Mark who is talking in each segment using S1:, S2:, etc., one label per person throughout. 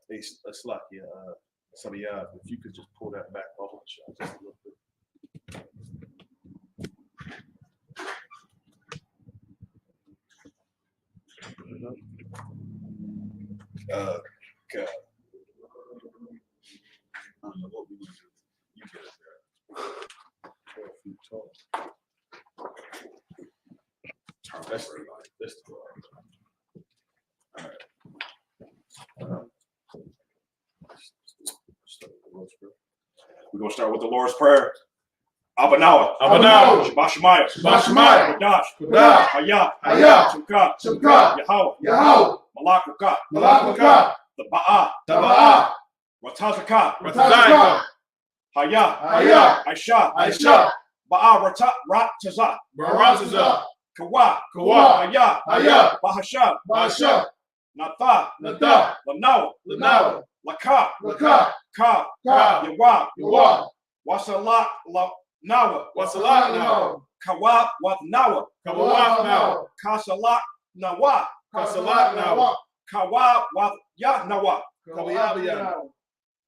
S1: It's like some of y'all, if you could just pull that back off the shot just a little bit. God. I don't know what we need to do. You get it there. 12 feet tall. That's the line. That's the line. All right. We're going to start with the Lord's Prayer. Abanawa. Shabbat Shemaya. Kodash. I.S.U.P.K. Yahweh. Malakaka. The Ba'a. Ratazaka. I.S.U.P.K. Ba'a Rataza. Kawa. Bahasha. Natha. Lanawa. Laka. Ka. Yawa. Wasalat Nawa. Kawa Wath Nawa. Kasalat Nawa. Kawa Wath Ya Nawa.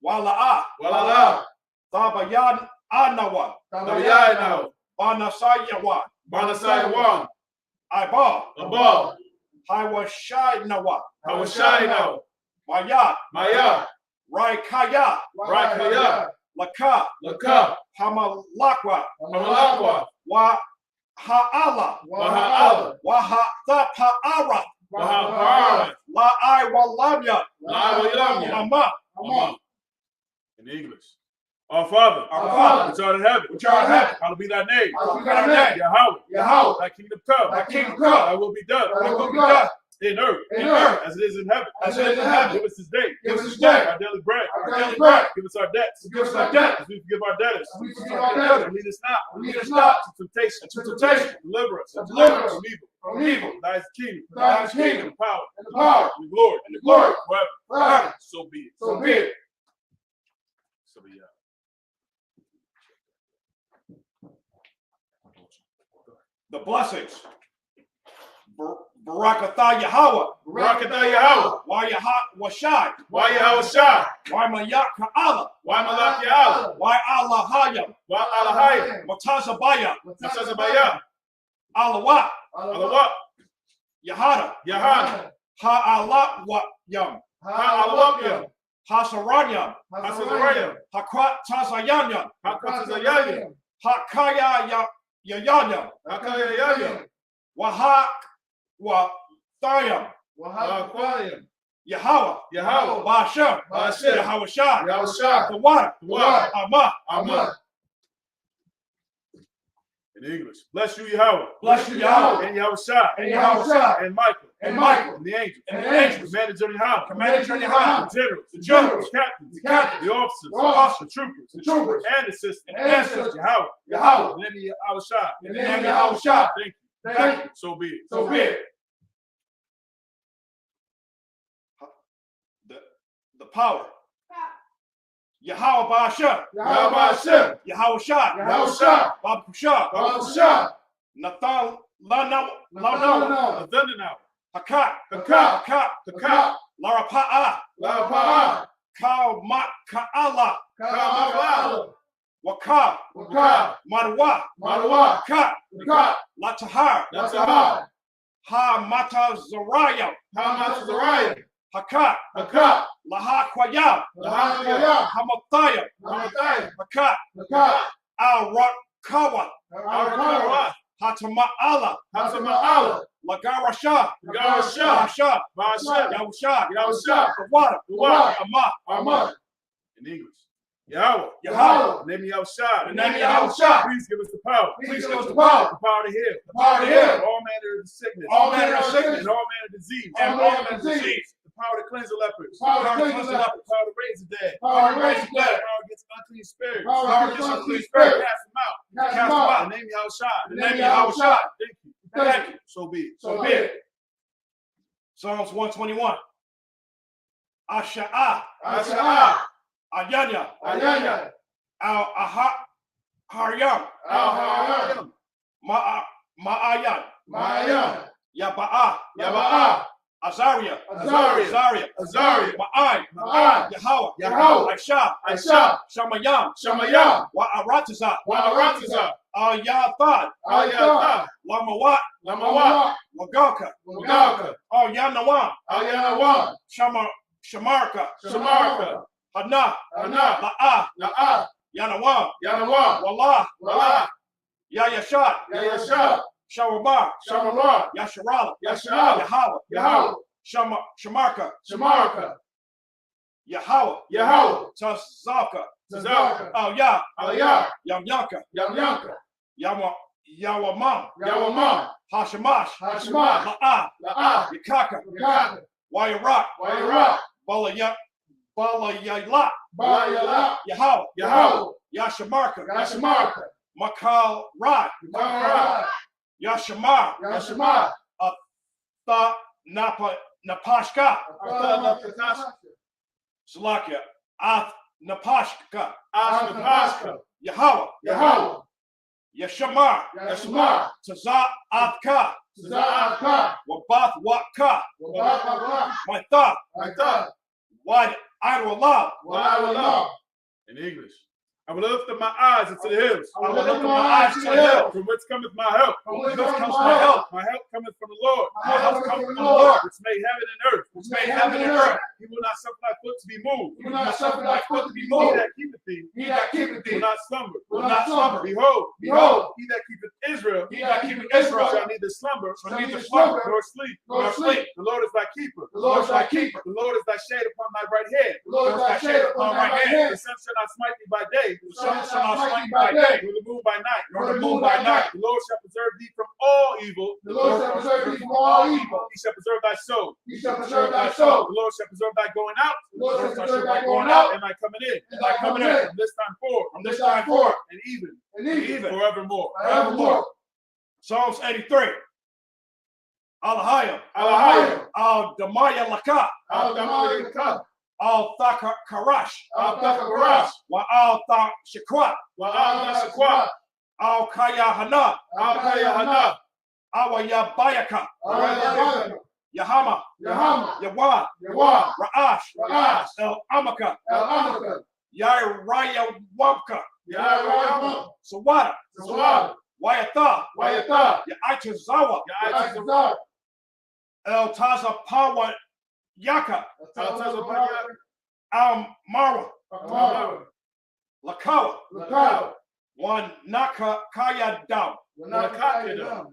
S1: Wala'a. Thabayan Anawa. Banasayawa. Iba. Hawashai Nawa. Maya. Raikaya. Laka. Hamalakwa. Wa Ha'ala. Wahathapa'ara. La I Walamya. Ama.
S2: In English. Our Father, which art in heaven, hallowed be thy name. Yahweh, thy kingdom come. Thy will be done. In earth, as it is in heaven. Give us this day our daily bread. Give us our debts, as we forgive our debtors. And lead us not to temptation. Deliver us from evil. Thy is the kingdom, the power, and the glory, forever. So be it.
S1: The blessings. Barakatha Yahweh. Washai. Mayaka Allah. Allahayam. Matazabaya. Alawat. Yahanna. Ha'alawayam. Hasaranyam. Hakwat Tazayanyam. Hakaya Yayanyam. Wahak Wathayam. Yahweh. Bashem. Yahweh. The water. Ama.
S2: In English. Bless you, Yahweh. And
S1: Yahweh.
S2: And Michael. And the angels. Commanders of Yahweh. The generals. The captains. The officers. The troopers. And the assistants. Yahweh. In the name of Yahweh. Thank you. So be it.
S1: The power. Yahweh Bashem. Yahweh Shah. Babushah. Nathan Lanawa. Hakat. Larapa'a. Ka Ka'ala. Waka. Marwa. Kat. Latahar. Ha Mata Zaraya. Hakat. Laha Kwaya. Hamathaya. Hakat. Al Rakawa. Hatama'ala. Lagarasha. Yahusha. The water. Ama.
S2: In English. Yahweh.
S1: The
S2: name of Yahweh. Please give us the power. The power to heal. All manner of sickness. And all manner of disease. The power to cleanse the lepers. The power to raise the dead. The power against unclean spirits. Cast them out. In the name of Yahweh. Thank you. So be it.
S1: Psalms 121. Asha'a. Ayanya. Al-Haryam. Ma'ayan.
S3: Yaba'a,
S1: Yaba'a,
S3: Azaria,
S1: Azaria,
S3: Azaria,
S1: Azaria,
S3: Ma'ai,
S1: Ma'ai,
S3: Yahweh,
S1: Yahweh,
S3: Aisha,
S1: I.S.U.P.K,
S3: Shamayam,
S1: Shamayam,
S3: Wa'aratiza,
S1: YAHANNA,
S3: Yathad,
S1: I.S.U.P.K,
S3: Lamawat,
S1: Lamawat,
S3: Wagalka,
S1: Wagalka,
S3: Yanawam,
S1: I.S.U.P.K,
S3: Shamarka,
S1: Shamarka,
S3: Hana,
S1: Hanna,
S3: La'a,
S1: Na'a,
S3: Yanawam,
S1: Yanawam,
S3: Wallah,
S1: Wala,
S3: Yayashat,
S1: YAHANNA,
S3: Shawabar,
S1: Shamamar,
S3: Yasharala,
S1: Yasharala,
S3: Yahweh,
S1: Yahweh,
S3: Shamarka,
S1: Shamarka,
S3: Yahweh,
S1: Yahweh,
S3: Tazaka,
S1: Tazaka,
S3: Al-Ya,
S1: Al-Ya,
S3: Yamyanka,
S1: Yamyanka,
S3: Yawamam,
S1: Yawamam,
S3: Hashamash,
S1: Hashamash,
S3: La'a,
S1: La'a,
S3: Yakaka,
S1: Yakaka,
S3: Wayarak,
S1: Wayarak,
S3: Balayala,
S1: Balayala,
S3: Yahweh,
S1: Yahweh,
S3: Yashamarka,
S1: Yashamarka,
S3: Makal Rai,
S1: Makara,
S3: Yashamar,
S1: Yashama,
S3: Tha Napashka,
S1: Atana,
S3: Salakia, Ath Napashka,
S1: Ashnapaska,
S3: Yahweh,
S1: Yahweh,
S3: Yashamar,
S1: Yashama,
S3: Taza Athka,
S1: Za'aka,
S3: Wabath Waka,
S1: Wabaka,
S3: my thought,
S1: Aita,
S3: why I will love.
S1: Wala,
S2: In English. I will lift up my eyes into the hills.
S3: I will lift up my eyes to the hill.
S2: From whence cometh my help?
S1: From whence
S3: Whence
S1: comes
S3: comes
S1: my
S3: my
S1: help?
S3: help?
S2: My help cometh from the Lord,
S3: My help comes from the Lord,
S2: which made heaven and earth.
S3: which made heaven and earth.
S2: He will not suffer thy foot to be moved.
S1: He will not suffer thy foot to be
S2: He
S1: moved.
S2: that keepeth thee
S1: He that keepeth
S2: will
S1: thee
S2: not slumber.
S1: will not slumber.
S2: Behold,
S1: Behold,
S2: he that keepeth Israel
S1: he that keepeth Israel
S2: shall neither slumber
S1: shall neither slumber
S2: nor sleep.
S1: nor sleep.
S2: The Lord is thy keeper.
S1: The Lord is thy keeper.
S2: The Lord is thy shade upon thy right hand.
S1: The Lord is thy shade upon thy right hand.
S2: The sun shall not smite thee by day,
S1: The sun shall not smite thee by day,
S2: nor the moon by night.
S1: nor the moon by night.
S2: The Lord shall preserve thee from all evil.
S1: The Lord shall preserve thee from all evil.
S2: He shall preserve thy soul.
S1: He shall preserve thy
S2: The
S1: soul.
S2: Lord shall preserve thy going out.
S1: The Lord shall preserve thy going out
S2: and thy coming in.
S1: and thy coming in.
S2: From this time forth.
S1: From this time forth
S2: And even.
S1: and even
S2: Forevermore.
S1: forevermore.
S3: Psalms 83. Alahayim,
S1: Alahayim,
S3: Al-Damaya Laka,
S1: Al-Damayim,
S3: Al-Thakarash,
S1: Al-Thakarash,
S3: Wa Al-Thakshakwa,
S1: Al-Thakshakwa,
S3: Al-Kayahana,
S1: Al-Kayahana,
S3: Awayabayaka,
S1: Al-Yabayaka,
S3: Yahama,
S1: Yahama,
S3: Yawa,
S1: Yawa,
S3: Ra'ash,
S1: Ra'ash,
S3: El-Amaka,
S1: El-Amaka,
S3: Yairayawamka,
S1: Yairayawamka,
S3: Sawada,
S1: Sawada,
S3: Wayatha,
S1: Wayatha,
S3: Yaichazawa,
S1: Yaichazawa,
S3: El-Tazapawa Yaka, Al-Marwa,
S1: Amara,
S3: Lakawa,
S1: Lakawa,
S3: One Naka Kaya Dam,
S1: Wanakakidam,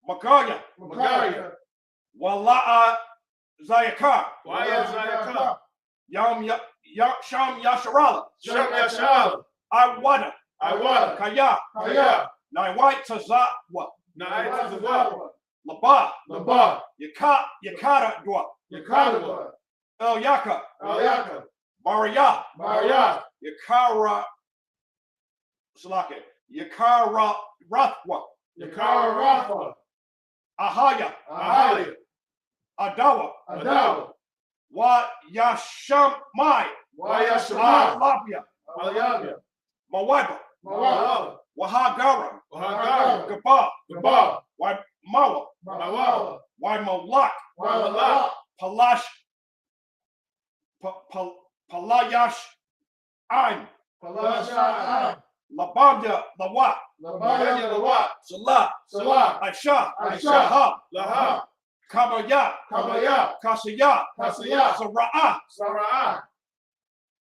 S3: Magaya,
S1: Magaya,
S3: Wala'a Zayakar,
S1: Wayazayaka,
S3: Sham Yasharala,
S1: Shem Yashala,
S3: Iwada,
S1: Iwada,
S3: Kaya,
S1: Kaya,
S3: Naiwai Tazawa,
S1: Naizazawa,
S3: Laba,
S1: Laba,
S3: Yakara Dwa,
S1: Yakadawa,
S3: El Yaka,
S1: Al-Yaka,
S3: Maria,
S1: Maria,
S3: Yakara Salake, Yakara Rathwa,
S1: Yakara Rafa,
S3: Ahaya,
S1: Ahali,
S3: Adawa,
S1: Adawa,
S3: Wa Yashamai,
S1: Wayashama,
S3: Labia,
S1: Al-Yabia,
S3: Mawaiba,
S1: Mawala,
S3: Wahagara,
S1: Wahagara,
S3: Gaba,
S1: Gaba,
S3: Wai Mawa,
S1: Mawala,
S3: Wai Malak,
S1: Wawala,
S3: Palash, Palayash, Ein,
S1: Palasha,
S3: Labanda, Lawa,
S1: Labaya, Lawa,
S3: Salah,
S1: Salah,
S3: Aisha,
S1: Aisha,
S3: Laha,
S1: Laha,
S3: Kabaya,
S1: Kabaya,
S3: Kasaya,
S1: Kasaya,
S3: Sara'ah,
S1: Sara'ah,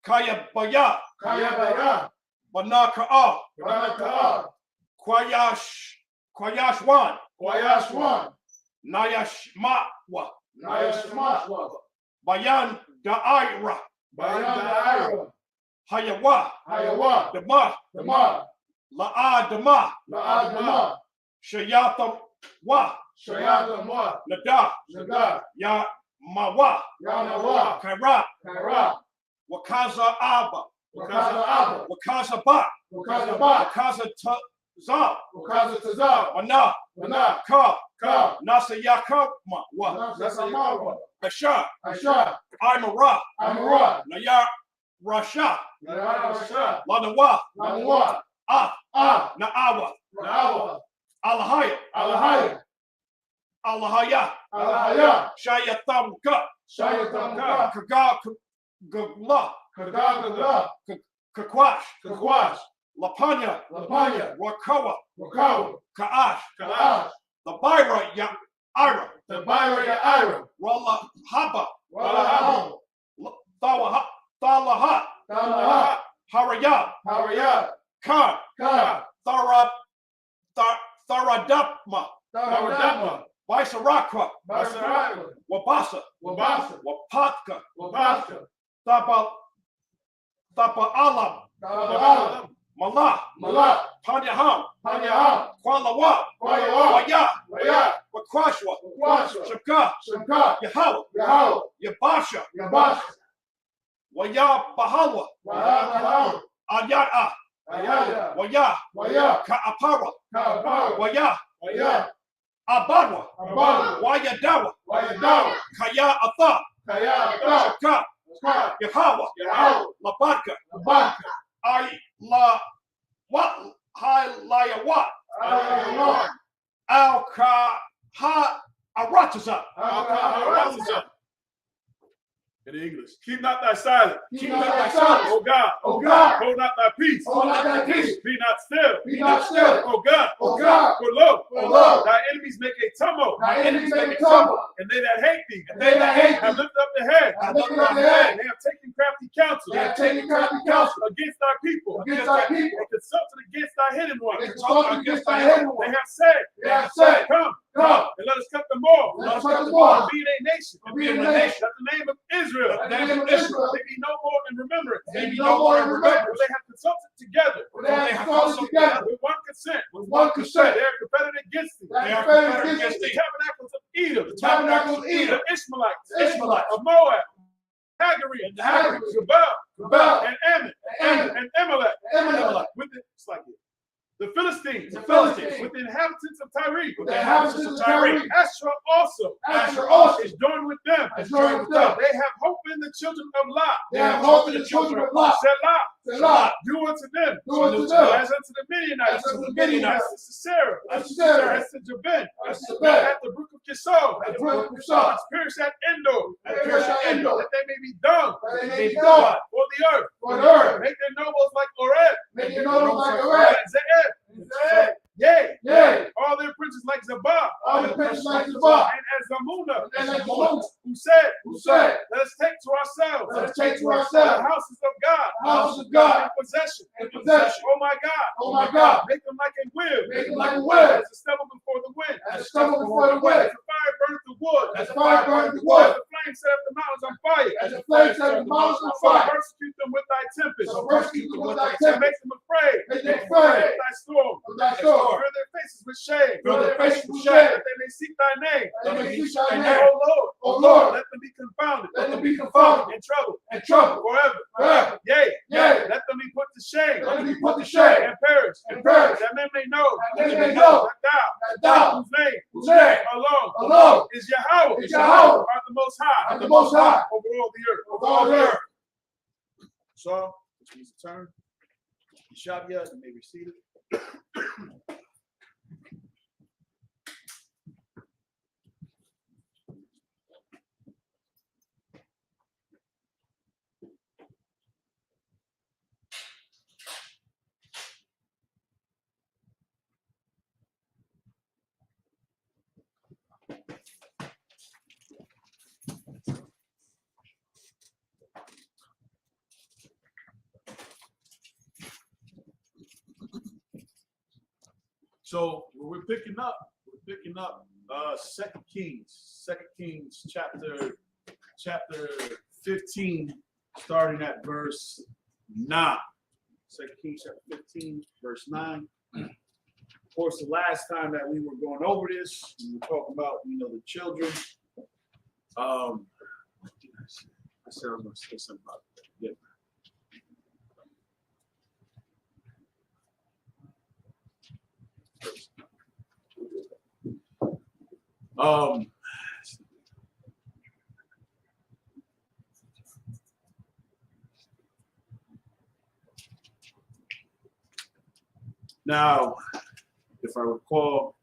S3: Kayabaya,
S1: Kayabaya,
S3: Banaka'a,
S1: Banaka,
S3: Kwayashwan,
S1: Wayashwan,
S3: Nayashmawa,
S1: Nayashmashwa,
S3: Bayan Da'ira,
S1: Bayanda,
S3: Hayawa,
S1: Hayawa,
S3: Dama,
S1: Dama,
S3: La'a Dama,
S1: La'adama,
S3: Shayata Wa,
S1: Shayadama,
S3: Nada,
S1: Naga,
S3: Ya Mawa,
S1: Yanawa,
S3: Kaira,
S1: Kaira,
S3: Wakaza Abba,
S1: Wakaza Abba,
S3: Wakaza Ba,
S1: Wakaza Ba,
S3: Wakaza Tazal,
S1: Wakaza Tazal,
S3: Mana,
S1: Mana,
S3: Ka,
S1: Ka,
S3: Nasa Yakama, Wa,
S1: Nasayamawa,
S3: Asha,
S1: Aisha,
S3: Imara,
S1: Amara,
S3: Naya Rasha,
S1: Nayara Rasha,
S3: Lanawa,
S1: Lanawa,
S3: Ah,
S1: Ah,
S3: Naawa,
S1: Naawa,
S3: Alahaya,
S1: Alahaya,
S3: Allahaya.
S1: Alahaya.
S3: Shayatamka.
S1: Shayatamka.
S3: Kaga Gagla.
S1: Kadagala.
S3: Kakwash.
S1: Kakwash.
S3: Lapanya.
S1: Lapanya.
S3: Wakawa.
S1: Wakawa.
S3: Kaash.
S1: Kaash.
S3: The Byra Ya Ira.
S1: The Byra ya Ira.
S3: Walla Haba.
S1: Walaham.
S3: Thalaha. Thalaha.
S1: Tamaha.
S3: Haraya.
S1: Haraya.
S3: Khan.
S1: Ka.
S3: Tharadapma.
S1: Taradama.
S3: Vaisaraka.
S1: Basaraka.
S3: Wabasa.
S1: Wabasa.
S3: Wapatka.
S1: Wabasa.
S3: Thapa Alam.
S1: Tabalam.
S3: Malah.
S1: Malak.
S3: Panyaham.
S1: Panyaham.
S3: Kualawa.
S1: Kualawa.
S3: Waya.
S1: Waya.
S3: Wakwashwa.
S1: Wakwashwa.
S3: Shaka.
S1: Shamka.
S3: Yahawa.
S1: Yahawa.
S3: Yabasha.
S1: Yabash.
S3: Waya Bahalwa.
S1: Wahabalam.
S3: Ayata.
S1: Ayaya.
S3: Waya.
S1: Waya.
S3: Kaapara.
S1: Kaapara.
S3: Waya.
S1: Waya.
S3: Abadwa.
S1: Abadwa.
S3: Wayadawa.
S1: Wayadawa.
S3: Kaya Atha.
S1: Kaya. Ka.
S3: Shaka.
S1: Ka.
S3: Yahawa.
S1: Yahawa.
S3: Labaka.
S1: Abaka.
S3: I la what hi laya what
S1: Alahaya.
S3: al ka ha arataza
S1: Alahaya.
S2: In English, keep not thy silence.
S1: Keep not thy silence.
S2: O God,
S1: O God.
S2: hold not thy peace.
S1: Hold not thy peace.
S2: Be not still.
S1: Be not still.
S2: O God,
S1: O God.
S2: for lo,
S1: For lo,
S2: thy enemies make a tumult,
S1: thy enemies make a tumble.
S2: and they that hate thee
S1: And they that hate
S2: have
S1: thee
S2: lifted up their head.
S1: have lifted up their head.
S2: They have taken crafty counsel
S1: They have taken crafty counsel
S2: against thy people.
S1: against thy people.
S2: And consulted against thy hidden ones.
S1: They consulted against thy hidden
S2: They
S1: one.
S2: have said,
S1: They have said,
S2: Come,
S1: Come,
S2: and let us cut them off.
S1: let us cut them off.
S2: Be a nation.
S1: Be a nation.
S2: That the name of Israel
S1: That the name of Israel
S2: may be no more in remembrance.
S1: may be no more in
S2: For
S1: remembrance.
S2: they have consulted together
S1: For they have consulted together
S2: with one consent.
S1: with one consent.
S2: They are confederate against thee.
S1: They are confederate against
S2: The
S1: thee.
S2: tabernacles of Edom.
S1: The tabernacles of Edom.
S2: The Ishmaelites.
S1: The Ishmaelites.
S2: Of Moab. Hagari.
S1: The Hagari.
S2: Gebal.
S1: Gebal.
S2: And Ammon.
S1: Ammon.
S2: And Amalek.
S1: Amalek.
S2: With the, it's like it. The Philistines.
S1: The Philistines.
S2: With the inhabitants of Tyre.
S1: With the inhabitants of Tyre.
S2: Asher also.
S1: Asher also
S2: Is joined with them.
S1: is joined with them.
S2: They have hope in the children of Lot.
S1: They have hope in the children of Lot.
S2: Selah.
S1: Selah.
S2: Do unto them.
S1: Do unto them.
S2: As unto the Midianites.
S1: As unto the Midianites.
S2: As to Sisera.
S1: As to Sisera.
S2: As to Jabin.
S1: As to Jabin.
S2: At the brook of Kishon.
S1: At the brook of Kishon.
S2: As pierced at Endor.
S1: As pierced at Endor.
S2: That they may be dung.
S1: That they may be dung.
S2: For the earth.
S1: For the earth.
S2: Make their nobles like Oreb.
S1: Make your nobles like Oreb.
S2: Zeeb.
S1: Zeeb.
S2: Yea.
S1: Yea.
S2: All their princes like Zabah.
S1: All the princes like Zabah.
S2: And as Zamuna.
S1: And as Zamuna.
S2: Who said.
S1: Let
S2: Let us take to ourselves.
S1: us take to
S2: The
S1: ourselves
S2: houses of God.
S1: the house of God
S2: In possession.
S1: in possession.
S2: Oh my God.
S1: Oh my God.
S2: Make them like a wheel.
S1: Make them like a wheel.
S2: As a stubble before the wind.
S1: As a stubble before the wind.
S2: As the fire burns the wood.
S1: As the fire burns the
S2: As
S1: wood.
S2: the flame set up the mountains on fire.
S1: As the flame set the mountains on
S2: So
S1: fire.
S2: persecute them with thy tempest.
S1: So persecute them with thy
S2: And
S1: tempest.
S2: make them afraid.
S1: Make them afraid.
S2: Of thy storm.
S1: Of thy storm.
S2: Cover their faces with shame.
S1: Cover their faces with shame.
S2: That they may seek thy name.
S1: That they may seek thy
S2: And
S1: name.
S2: O Lord.
S1: O Lord.
S2: Let them be confounded.
S1: Let them be confounded.
S2: In trouble.
S1: And trouble.
S2: Forever.
S1: Forever.
S2: Yea.
S1: Yea.
S2: Let them be put to shame.
S1: Let them be put to shame.
S2: And perish.
S1: And perish.
S2: That men may know.
S1: That men may know.
S2: That
S1: That
S2: thou.
S1: thou.
S2: Whose name.
S1: Whose name.
S2: Alone.
S1: Alone.
S2: Is Yahweh.
S1: Is Yahweh.
S2: Are the most high.
S1: Are the Most High.
S2: Over all the earth.
S1: Of all the earth.
S2: So, which means to turn. Shabia, you may be seated. So we're picking up 2 Kings chapter 15, starting at verse 9. 2 Kings chapter 15, verse 9. Of course, the last time that we were going over this, we were talking about, the children. What did I say? I said I was going to say something about that. Yeah. Now, if I recall,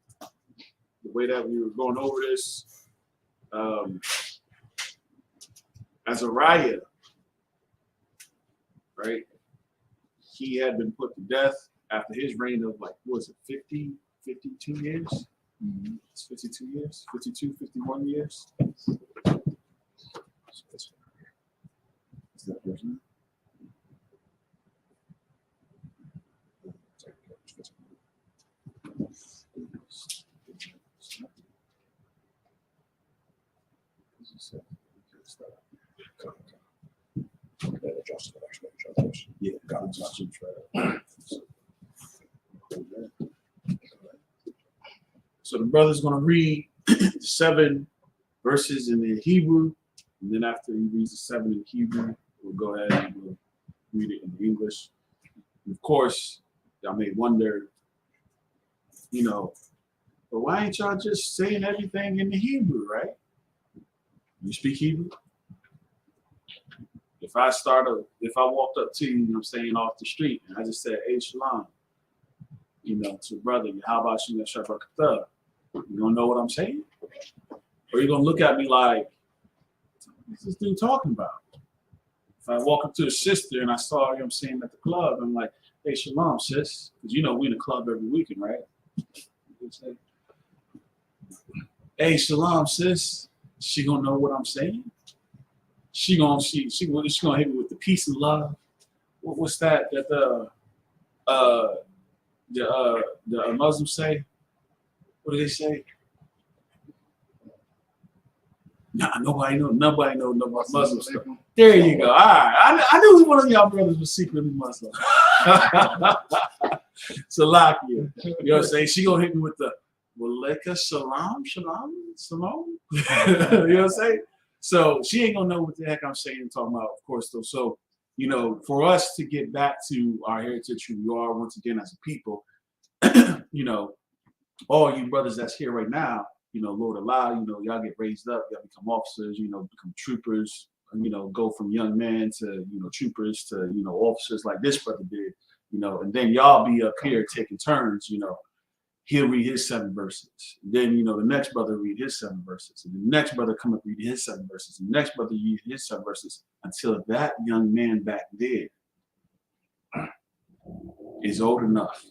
S2: the way that we were going over this, Azariah, right? He had been put to death after his reign of like, what was it, 50, 52 years? It's 52 years, 52, 51 years. Is that person? Yeah, God adjusted. So the brother's going to read 7 verses in the Hebrew, and then after he reads the 7 in Hebrew, we'll go ahead and we'll read it in English. And of course, y'all may wonder, you know, but why ain't y'all just saying everything in the Hebrew, right? You speak Hebrew? If I walked up to you, you know what I'm saying, off the street, and I just said, hey, Shalom, you know, to brother, how about you, Shabbat? You don't know what I'm saying? Or you gonna look at me like, what's this dude talking about? If I walk up to a sister and I saw, you know what I'm saying, at the club, I'm like, hey, Shalom, sis. Because you know we in the club every weekend, right? Hey, Shalom, sis. She gonna know what I'm saying? She gonna hit me with the peace and love. What's that the Muslims say? What do they say? Nah, nobody know Muslim stuff. There you go. All right, I knew one of y'all brothers was secretly Muslim. Salakia. You know what I'm saying? She gonna hit me with the Waleka Shalom. You know what I'm saying? So she ain't gonna know what the heck I'm saying and talking about, of course, though. So, you know, for us to get back to our heritage, who we are once again as a people, you know, all you brothers that's here right now, you know, Lord allow, you know, y'all get raised up, y'all become officers, you know, become troopers, you know, go from young men to, you know, troopers to, you know, officers like this brother did, you know, and then y'all be up here taking turns, you know. He'll read his 7 verses. Then, you know, the next brother read his 7 verses. And the next brother come up read his 7 verses. And the next brother read his 7 verses until that young man back there is old enough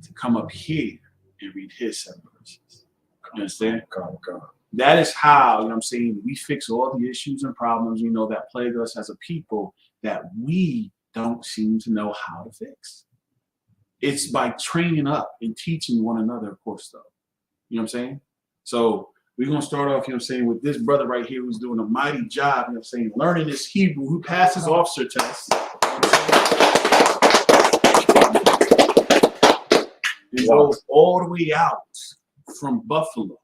S2: to come up here and read his 7 verses. You understand? That is how, you know what I'm saying, we fix all the issues and problems, you know, that plague us as a people that we don't seem to know how to fix. It's by training up and teaching one another, of course, though. You know what I'm saying? So we're going to start off, you know what I'm saying, with this brother right here who's doing a mighty job, you know what I'm saying, learning this Hebrew, who passed his officer test. He goes all the way out from Buffalo.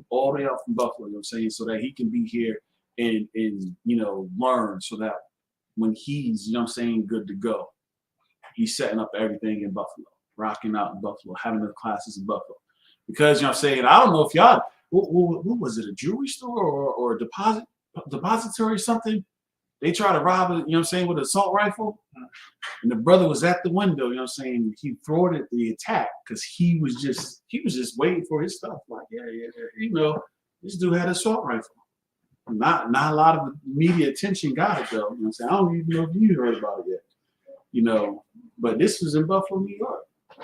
S2: All the way out from Buffalo, you know what I'm saying, so that he can be here and you know, learn so that when he's, you know what I'm saying, good to go, he's setting up everything in Buffalo, rocking out in Buffalo, having the classes in Buffalo. Because, you know what I'm saying, I don't know if y'all, what was it, a jewelry store or a depository or something? They tried to rob it, you know what I'm saying, with an assault rifle. And the brother was at the window, you know what I'm saying, he thwarted the attack because he was just waiting for his stuff. Like, yeah, you know, this dude had an assault rifle. Not a lot of media attention got it, though. You know what I'm saying? I don't even know if you heard about it yet. You know, but this was in Buffalo, New York.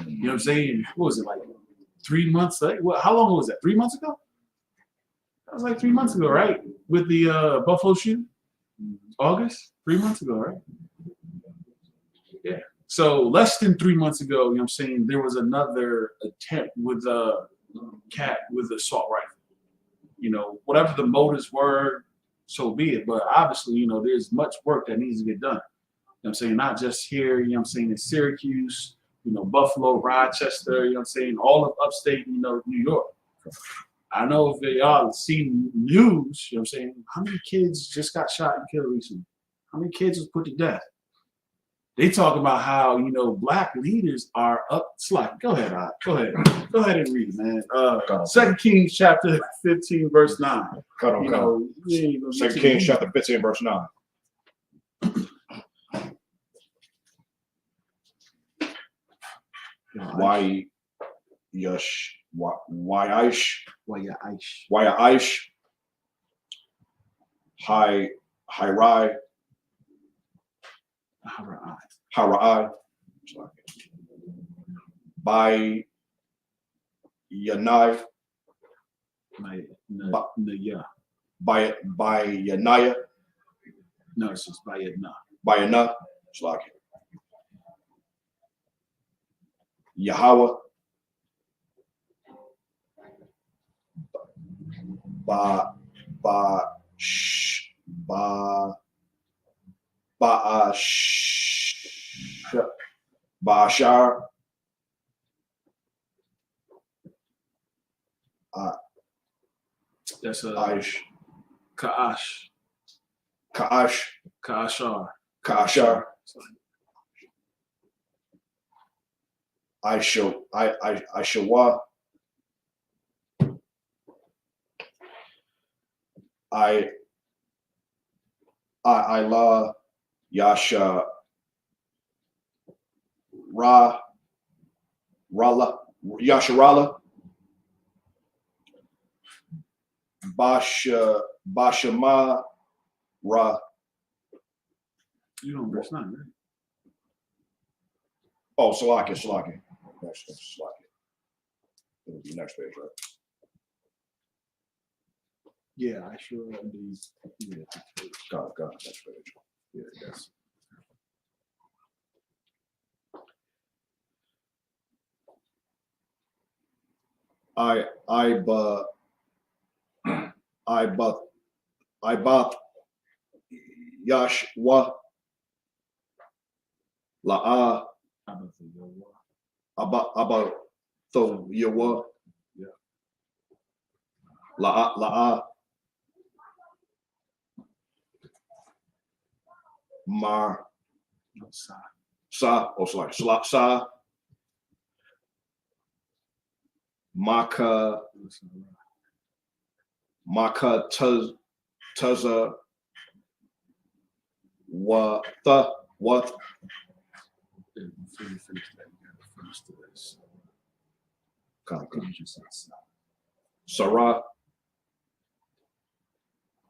S2: You know what I'm saying? What was it, like 3 months? How long was that? 3 months ago? That was like 3 months ago, right? With the Buffalo shooting? August? 3 months ago, right? Yeah. So less than 3 months ago, you know what I'm saying, there was another attempt with a cat with an assault rifle. You know, whatever the motives were, so be it. But obviously, you know, there's much work that needs to get done. You know what I'm saying? Not just here, you know what I'm saying, in Syracuse, you know, Buffalo, Rochester, you know what I'm saying, all of upstate, you know, New York. I know if y'all have seen news, you know what I'm saying, how many kids just got shot and killed recently? How many kids was put to death? They talk about how, you know, black leaders are up. Slack. Go ahead, Go ahead and read it, man. 2 Kings chapter 15, verse 9. You know,
S3: 2 Kings chapter 15, verse 9. YAHISH, Hirai, Harai, by Yanai, by Yanaya,
S4: No, it's just by it now.
S3: by Yana, Yahweh, ba Ba'ashar,
S4: That's
S3: Aish,
S4: Ka'ash. Ka'ashar.
S3: Ka'ashar, Aishawa, Ila, Yasha, Yasharala, Bashama, Ra.
S4: You on verse 9, right?
S3: Oh, Salaki. Next, Salaki. It'll be next page, right?
S4: Yeah, I sure indeed. Yeah,
S3: Got it, next page.
S4: yeah, that's
S3: Ibath, Yashwa, La'a, Abba, Tho, Yawa,
S4: Yeah.
S3: La'a, Mar,
S4: Sa.
S3: Sa, Maka, Tuza, What?
S4: Before you finish that, you got to finish this.
S3: Kanka.
S4: You just said Sa.
S3: Sarah,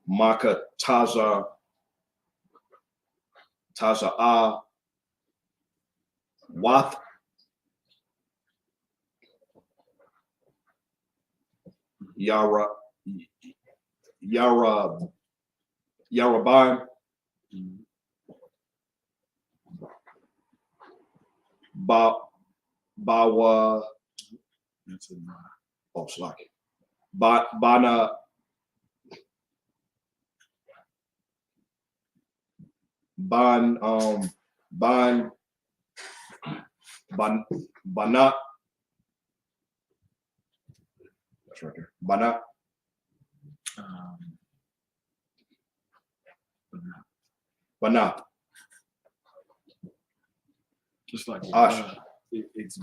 S3: Maka, Taza, Wath, Yarabime, Bawa,
S4: That's a Ma.
S3: oh, Slaki. Bana, Banat. That's right there. Banat.
S4: But not.
S3: Banat.
S4: Just like
S3: Ash.
S4: it's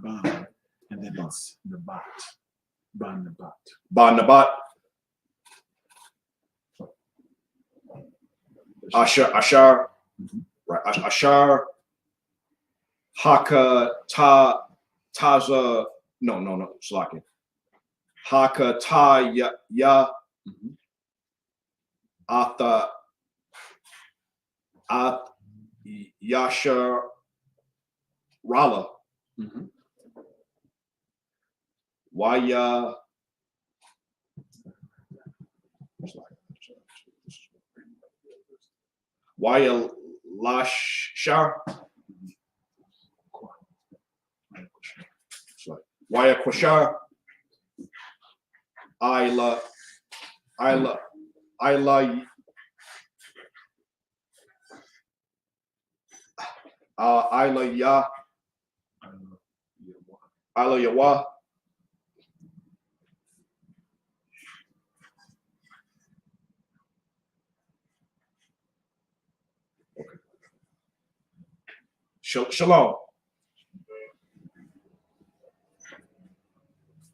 S4: Ban, and then it's the Bat. Ban the Bat.
S3: Banabat. Ashar. Right. Ashar. Haka Taza. No. Slaki. Haka Ta Ya. Atha. Yasha Rala. Waya. Waya Lashar. Waya Kwashar. Ila Ya. Ila Yawa. Shalom.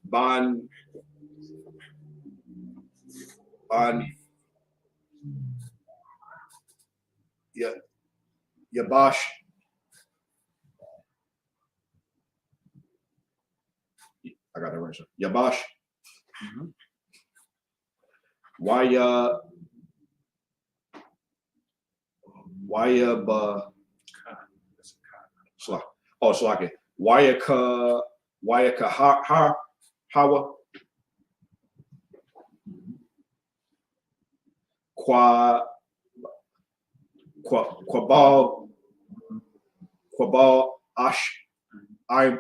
S3: Ban Yabash. I got that right. Yabash.
S4: Mhm.
S3: Oh, so like it. Wayaka Hawa. Quabal Ash. I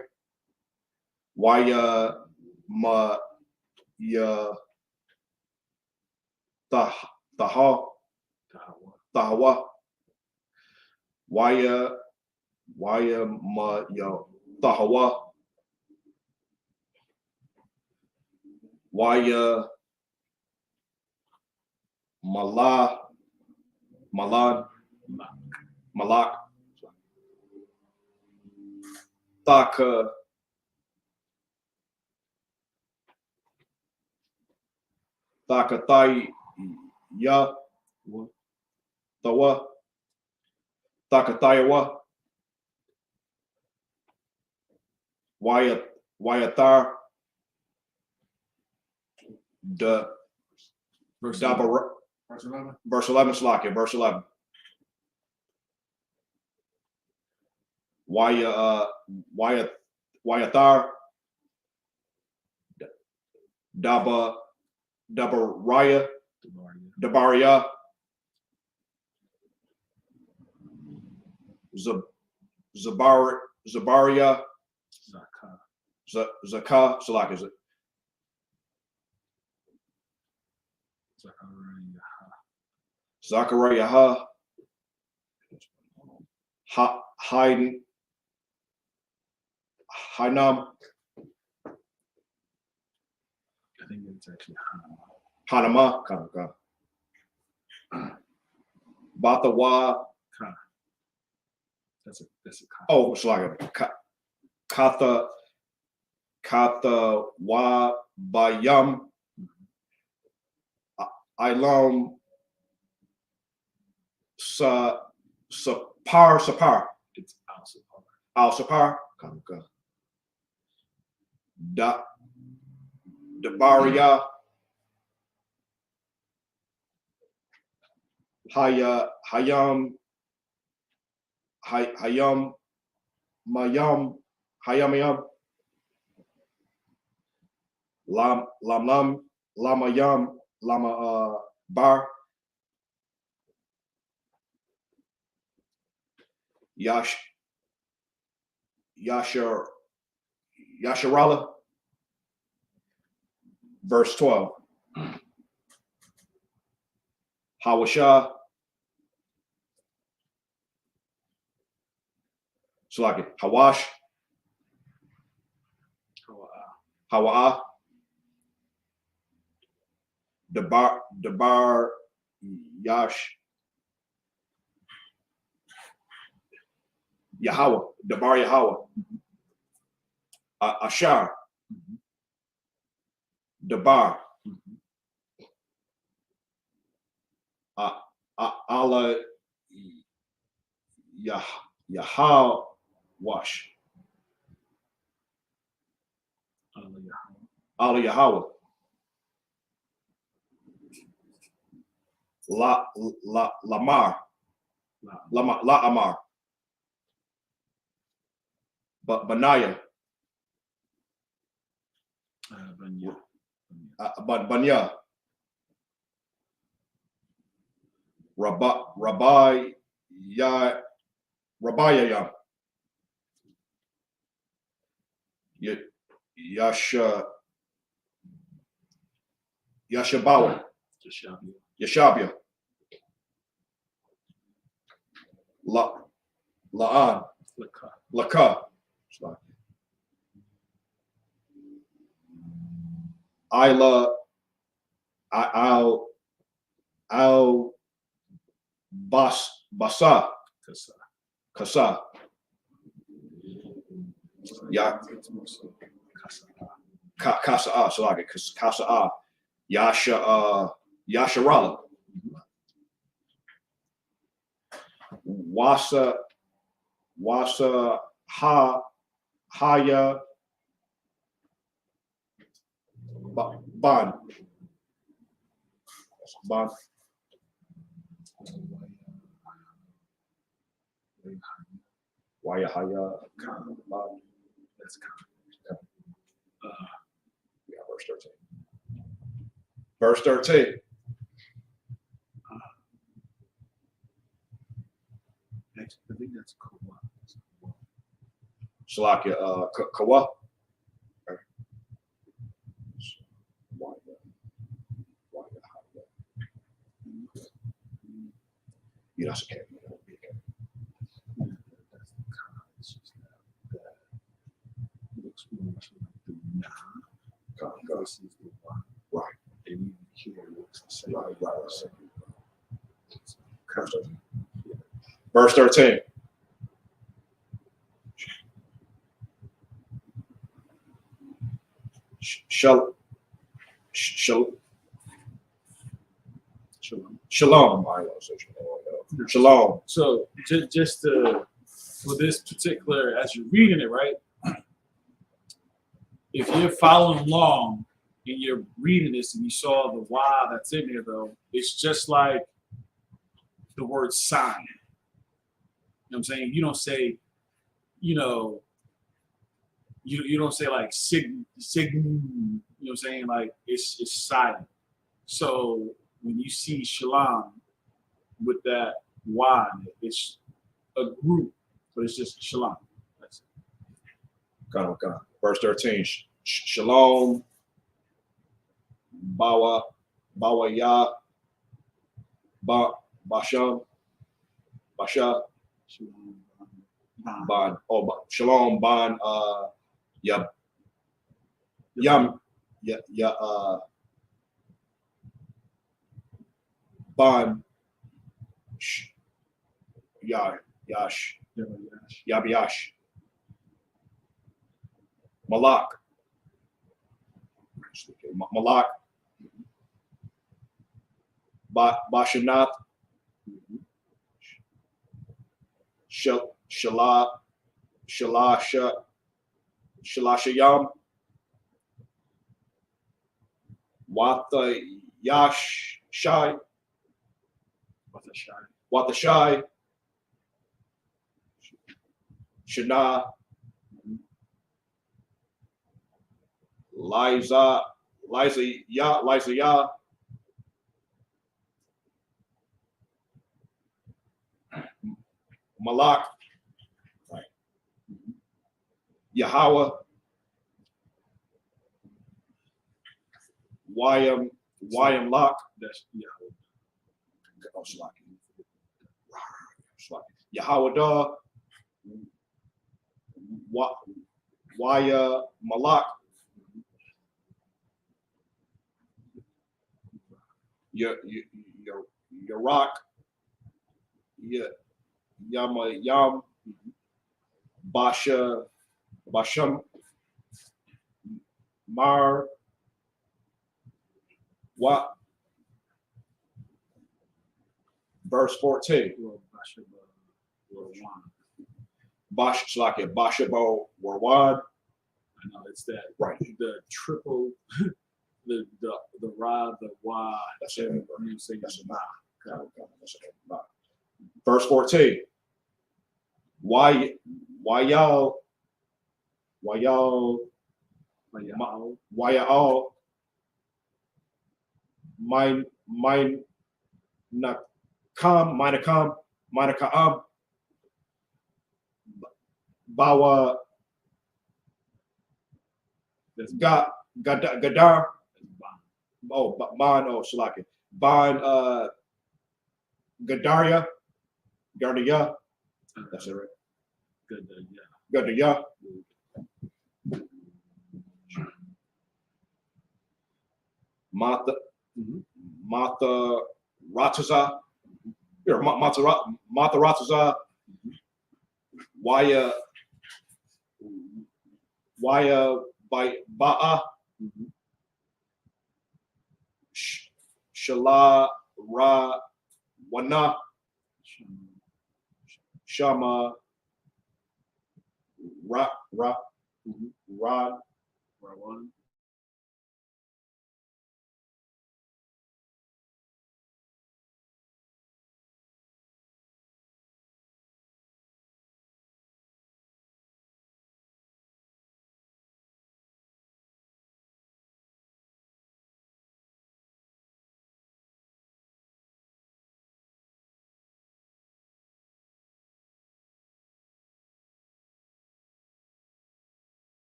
S3: Waya Ma Ya Taha Tahawa. Waya Ma Ya Tahawa. Waya Malak Thaka Thai Ya Tawa Thaka Thayawa Wayathar the
S4: Verse
S3: Dabara.
S4: 11. Verse 11.
S3: Verse 11, Slakia, verse 11. Wayathar Dabaraya Dabaria Zabaria Zakah Salak is it? Zachariah Hainam
S4: I think it's actually
S3: Hanama Batawa.
S4: That's a
S3: Oh, it's like Katha Wa Bayam Ilam Sapar.
S4: It's Al
S3: Sapar. Dabaria Hayam Mayam Lamayam Lama Bar Yasharala. Verse 12. Hawasha. So like it. Hawash. Hawa'a. Dabar Yash. Yahweh. Dabar Yahweh. Ashar. Dabar. Allah Yahawash. Allah Yahweh. Lamar. La Amar. But Benaiah. Banya. Rabbi Yahya. Yashabawa. Yashabia. La'an. Laka. I'll Basa. Kasa. Ya Kasa. So like Kasa. Yasharala. Wasa Haya Bond. Bond. YAHANNA. Bond.
S4: That's kind.
S3: Yeah, verse 13. Verse 13.
S4: I think that's Kawa.
S3: Shalakia, Kawa. Yeah, that's okay.
S4: That's the kind. It's just that looks more like the nah versus the one.
S3: Right.
S4: And even here looks the same.
S3: Right.
S4: Verse 13.
S3: Verse 13. Shalom. Shalom. Shalom.
S4: So just for this particular, as you're reading it, right? If you're following along and you're reading this and you saw the Y that's in there, though, it's just like the word sign. You know what I'm saying? You don't say, you know, you don't say like sig, you know what I'm saying? Like it's silent. So when you see shalom with that Y, it's a group, but it's just shalom. That's it.
S3: Verse 13. Shalom. Bawa Ya. Basha.
S4: Shalom.
S3: Ban. Oh, Shalom. Ban. Yam. Ban. Yash. Yabiyash. Malak. Malak. Bashanath. Shalashayam. Wata Yash Shai. Wata Shai. Shana. Liza Ya. Malak. Right. Yahweh. Yam Lak.
S4: That's Yahweh.
S3: Oh, Yahweh Da. Malak. Your rock. Yam. Basham. Mar. What? Verse 14. Bashabo Warwan.
S4: I know it's that
S3: Right.
S4: the triple, the rod, the Y.
S3: That's it.
S4: You say that's
S3: Nah. Verse 14. Why y'all mine not come bawa gadar shalaki ban gadaria that's it, right?
S4: good.
S3: Gadaya Mata Rataza here Mata Rataza Waya by Ba'a Shala Ra Wana Shama Ra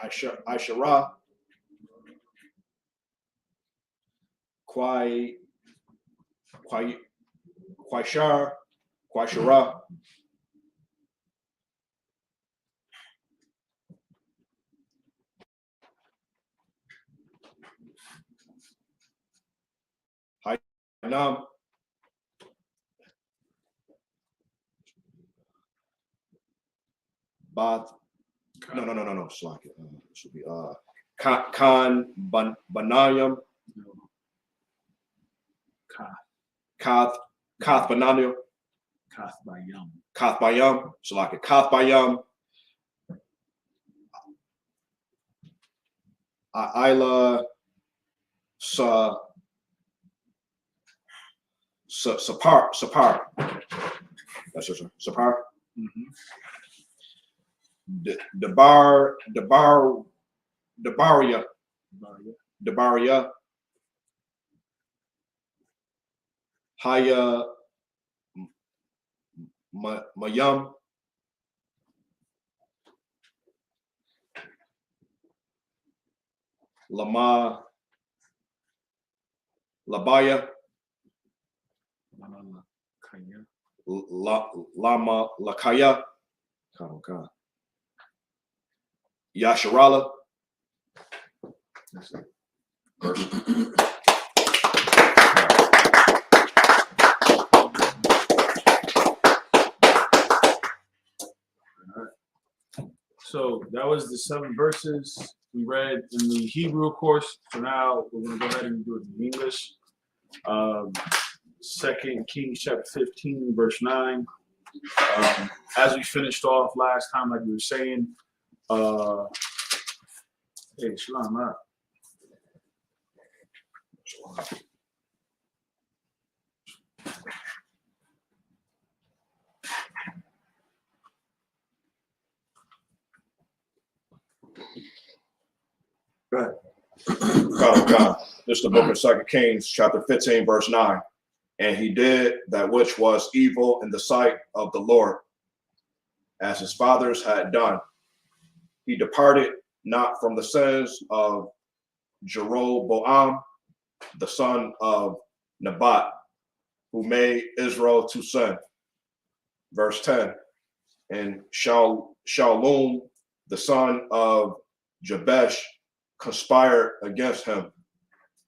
S3: Aishara, Quashara, Hainam, Bath. No. Slack it. Should be Khan Banayam, Kath Banayam, Kath Bayam, Slack it. Kath Bayam, Isla Sapar. That's just Sapar. Debaria, Haya Mayam, Lama Labaya, Lama Lakaya, Yasharala.
S4: So that was the 7 verses we read in the Hebrew, of course. So now we're going to go ahead and do it in English. 2 Kings chapter 15, verse 9. As we finished off last time, like we were saying, hey, Shalom,
S3: God. This is the book of 2 Kings, chapter 15, verse 9. And he did that which was evil in the sight of the Lord, as his fathers had done. He departed not from the sins of Jeroboam, the son of Nebat, who made Israel to sin. Verse 10. And Shalom, the son of Jabesh, conspired against him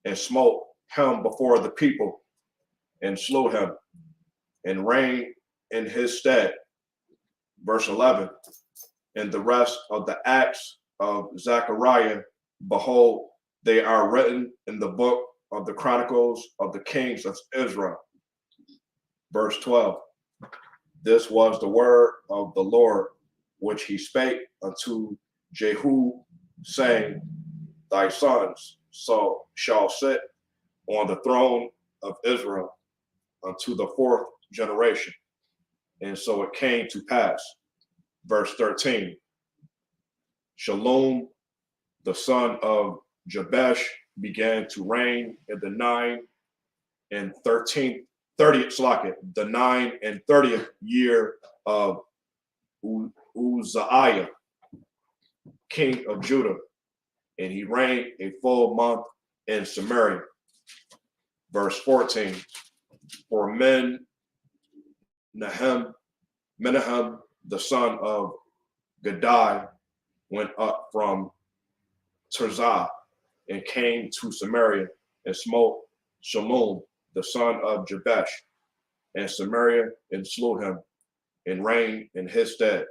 S3: and smote him before the people and slew him and reigned in his stead. Verse 11. And the rest of the acts of Zechariah, behold, they are written in the book of the Chronicles of the Kings of Israel. Verse 12. This was the word of the Lord, which he spake unto Jehu, saying, thy sons shall sit on the throne of Israel unto the 4th generation. And so it came to pass. Verse 13. Shalom, the son of Jabesh, began to reign in the 9 and 30th year of Uzziah, king of Judah, and he reigned a full month in Samaria. Verse 14. For Menahem, the son of Gadai, went up from Tirzah and came to Samaria and smote Shalom, the son of Jabesh, and Samaria, and slew him and reigned in his stead.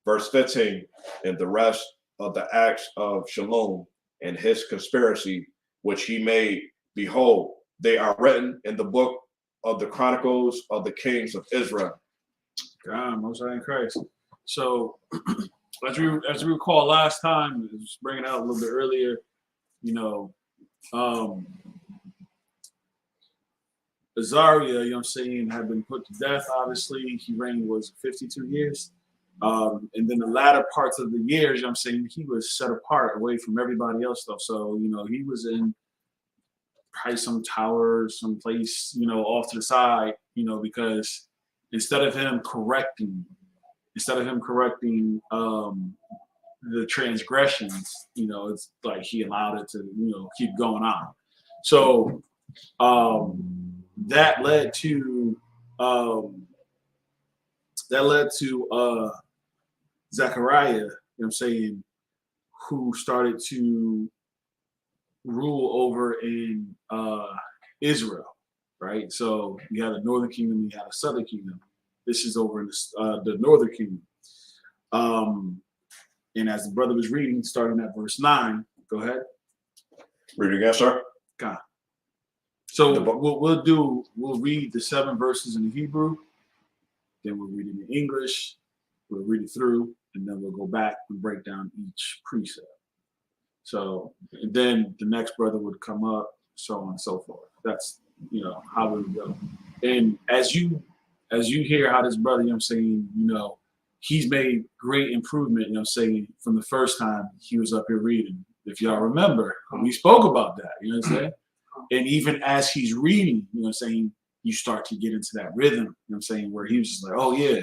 S3: Verse 15. And the rest of the acts of Shalom and his conspiracy which he made, behold, they are written in the book of the Chronicles of the Kings of Israel.
S4: God, Most High in Christ. So, as we recall last time, I was bringing out a little bit earlier, Azariah, had been put to death. Obviously, he reigned was 52 years. And then the latter parts of the years, he was set apart away from everybody else though. So, he was in probably some tower, some place, off to the side, because instead of him correcting instead of him correcting the transgressions, you know, it's like he allowed it to, you know, keep going on. So that led to Zechariah, you know what I'm saying, who started to rule over in Israel, right? So you had the northern kingdom, you had a southern kingdom. This is over in the northern kingdom. And as the brother was reading, starting at verse 9, go ahead.
S3: Read it again, sir.
S4: God. So we'll read the 7 verses in the Hebrew, then we'll read it in English, we'll read it through, and then we'll go back and break down each precept. So and then the next brother would come up, so on and so forth. That's, you know, how we would go. And as you hear how this brother, you know what I'm saying, you know, he's made great improvement, you know what I'm saying, from the first time he was up here reading. If y'all remember, we spoke about that, you know what I'm saying? And even as he's reading, you know what I'm saying, you start to get into that rhythm, you know what I'm saying, where he was just like, oh yeah,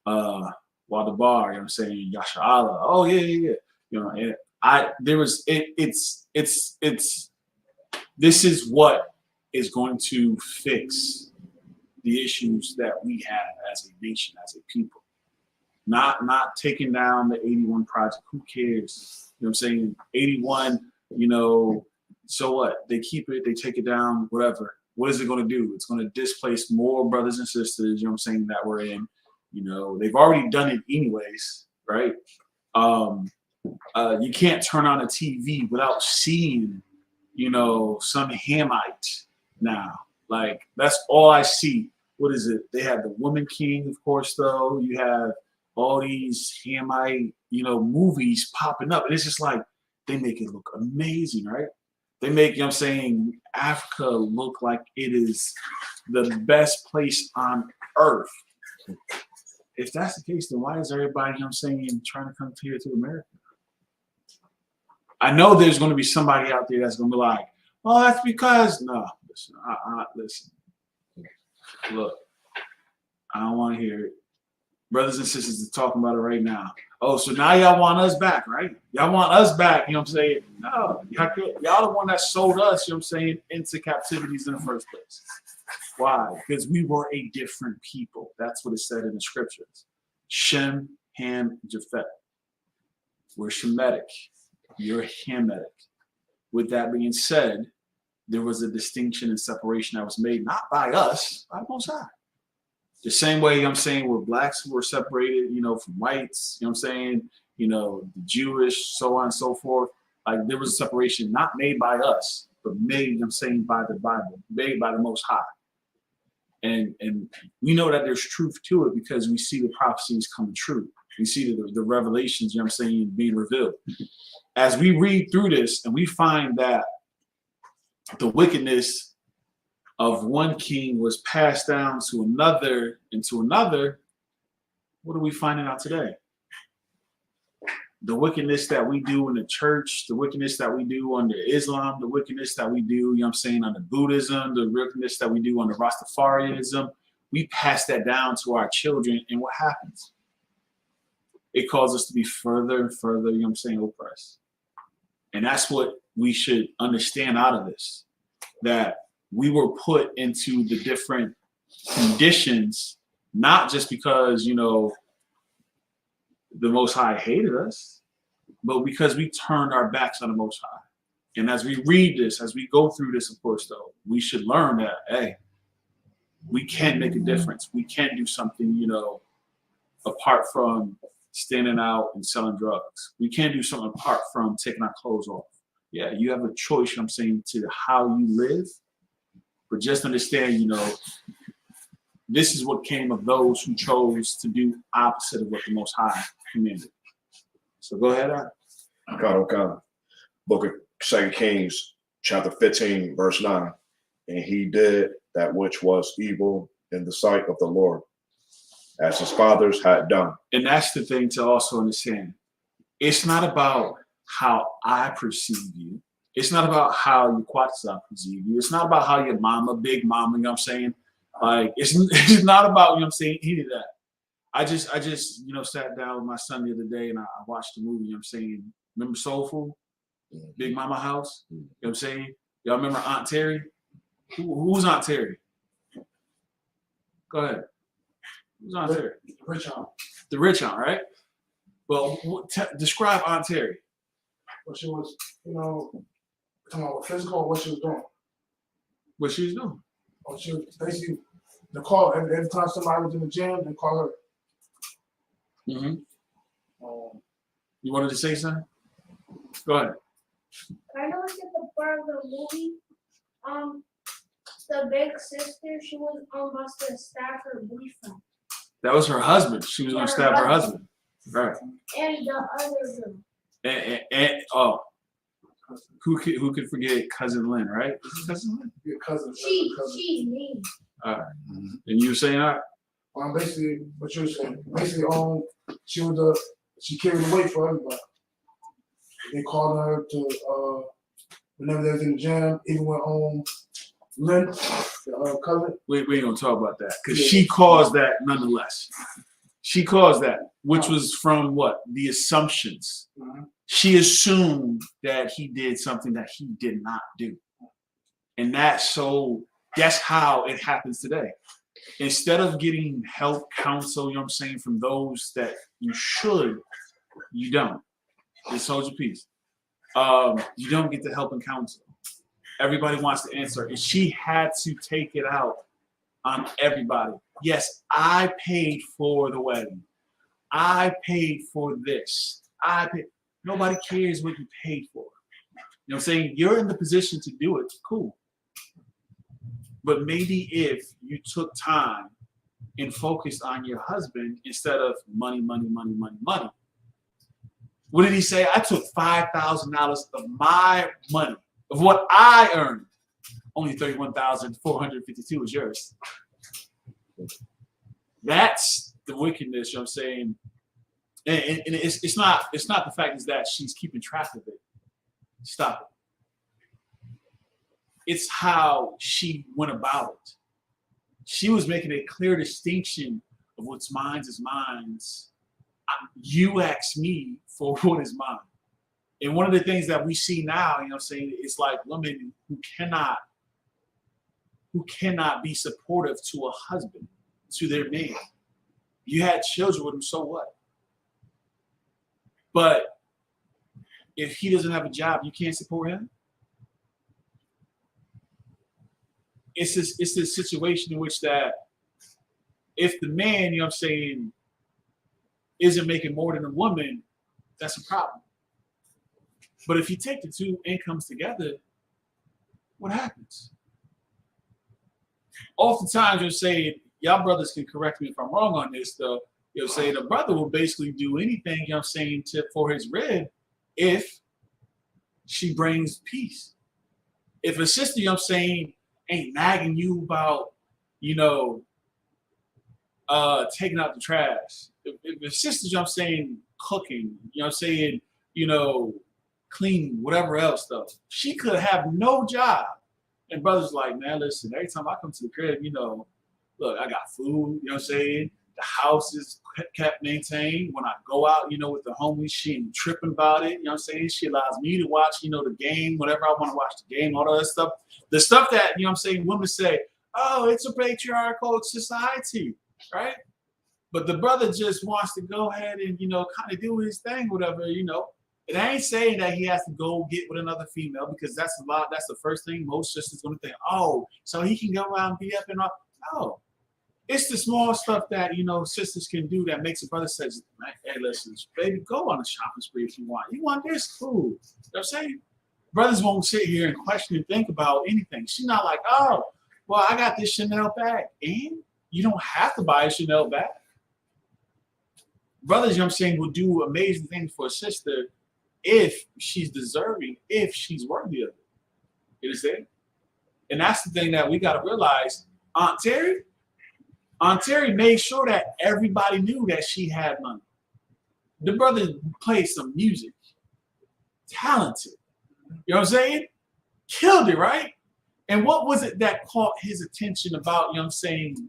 S4: Wadabar, you know what I'm saying, Yashala, oh yeah. You know, and this is what is going to fix the issues that we have as a nation, as a people. Not taking down the 81 project. Who cares? You know what I'm saying? 81, you know, so what? They keep it, they take it down, whatever. What is it going to do? It's going to displace more brothers and sisters, you know what I'm saying, that we're in. You know, they've already done it anyways, right? You can't turn on a TV without seeing, you know, some Hamite now. Like, that's all I see. What is it? They have the Woman King, of course, though. You have all these Hamite, you know, movies popping up. And it's just like, they make it look amazing, right? They make, you know what I'm saying, Africa look like it is the best place on earth. If that's the case, then why is everybody, you know what I'm saying, trying to come here to America? I know there's going to be somebody out there that's going to be like, oh, that's because, no, listen, listen. Look, I don't want to hear it. Brothers and sisters are talking about it right now. Oh, so now y'all want us back, right? Y'all want us back, you know what I'm saying? No, y'all the one that sold us, you know what I'm saying, into captivities in the first place. Why? Because we were a different people. That's what it said in the scriptures. Shem, Ham, Japheth. We're Shemitic. You're Hamitic. With that being said, there was a distinction and separation that was made, not by us, by the Most High. The same way, you know what I'm saying, where blacks were separated, you know, from whites, you know what I'm saying, you know, the Jewish, so on and so forth. Like, there was a separation not made by us, but made, you know what I'm saying, by the Bible, made by the Most High. And we know that there's truth to it because we see the prophecies coming true. We see the revelations, you know what I'm saying, being revealed. As we read through this and we find that the wickedness of one king was passed down to another and to another, what are we finding out today? The wickedness that we do in the church, the wickedness that we do under Islam, the wickedness that we do, you know what I'm saying, under Buddhism, the wickedness that we do under Rastafarianism, we pass that down to our children, and what happens? It causes us to be further and further, you know what I'm saying, oppressed. And that's what we should understand out of this, that we were put into the different conditions, not just because, you know, the Most High hated us, but because we turned our backs on the Most High. And as we read this, as we go through this, of course, though, we should learn that, hey, we can make a difference. We can do something, you know, apart from standing out and selling drugs. We can do something apart from taking our clothes off. Yeah, you have a choice, you know what I'm saying, to how you live. But just understand, you know, this is what came of those who chose to do opposite of what the Most High commanded. So go ahead,
S3: God. Book of 2 Kings, chapter 15, verse 9. And he did that which was evil in the sight of the Lord, as his fathers had done.
S4: And that's the thing to also understand. It's not about how I perceive you. It's not about how your Quetzal perceive you. It's not about how your mama, big mama, you know what I'm saying? Like, it's not about, you know what I'm saying, any of that. I just, you know, sat down with my son the other day and I watched the movie, you know what I'm saying? Remember Soul Food? Big Mama House? You know what I'm saying? Y'all remember Aunt Terry? Who's Aunt Terry? Go ahead. Who's Aunt Terry?
S5: Rich aunt.
S4: The rich aunt, right? Well, describe Aunt Terry.
S5: But she was, you know, talking about physical or what she was doing.
S4: What she was doing?
S5: Or she was basically, the call, every time somebody was in the gym, they call her.
S4: Mm-hmm. You wanted to say something? Go ahead.
S6: I noticed at the part of the movie, the big sister, she was almost to stab her boyfriend.
S4: That was her husband. She was going to stab her husband. Right.
S6: And the other girl.
S4: And who could forget Cousin Lynn, right? Is it Cousin Lynn?
S5: Your cousin.
S6: She's mean.
S4: All right. And you were saying that?
S5: Basically, what you were saying. Basically, she carried the weight for everybody. They called her to whenever they was in the gym, even when Lynn, the cousin.
S4: We ain't gonna talk about that because she caused that nonetheless. She caused that, which was from what? The assumptions.
S5: Mm-hmm.
S4: She assumed that he did something that he did not do. And that's how it happens today. Instead of getting help, counsel, you know what I'm saying, from those that you should, you don't. Just hold your peace. You don't get the help and counsel. Everybody wants to answer. And she had to take it out on everybody. Yes, I paid for the wedding. I paid for this. Nobody cares what you paid for. You know what I'm saying? You're in the position to do it. Cool. But maybe if you took time and focused on your husband instead of money, money, money, money, money. What did he say? I took $5,000 of my money, of what I earned. Only $31,452 is yours. That's the wickedness, you know what I'm saying? And it's not the fact is that she's keeping track of it. Stop it. It's how she went about it. She was making a clear distinction of what's mine is mine. You ask me for what is mine. And one of the things that we see now, you know what I'm saying, it's like women who cannot be supportive to a husband, to their man. You had children with him, so what? But if he doesn't have a job, you can't support him. It's this situation in which that if the man, you know what I'm saying, isn't making more than a woman, that's a problem. But if you take the two incomes together, what happens? Oftentimes you'll say, y'all brothers can correct me if I'm wrong on this though, you'll say the brother will basically do anything, you know what I'm saying, for his rib if she brings peace. If a sister, you know what I'm saying, ain't nagging you about, you know, taking out the trash. If a sister, you know what I'm saying, cooking, you know what I'm saying, you know, cleaning, whatever else stuff, she could have no job. And brother's like, man, listen, every time I come to the crib, you know, look, I got food, you know what I'm saying? The house is kept maintained. When I go out, you know, with the homies, she ain't tripping about it. You know what I'm saying? She allows me to watch, you know, the game, whatever I want to watch the game, all that stuff. The stuff that, you know what I'm saying, women say, oh, it's a patriarchal society, right? But the brother just wants to go ahead and, you know, kind of do his thing, whatever, you know. And I ain't saying that he has to go get with another female because that's the first thing most sisters going to think, oh, so he can go around and be up and all. No. It's the small stuff that, you know, sisters can do that makes a brother says, hey, listen, baby, go on a shopping spree if you want. You want this? Cool. You know what I'm saying? Brothers won't sit here and question and think about anything. She's not like, oh, well, I got this Chanel bag. And you don't have to buy a Chanel bag. Brothers, you know what I'm saying, will do amazing things for a sister if she's deserving, if she's worthy of it. You understand? And that's the thing that we got to realize. Aunt Terry made sure that everybody knew that she had money. The brother played some music. Talented. You know what I'm saying? Killed it, right? And what was it that caught his attention about, you know what I'm saying,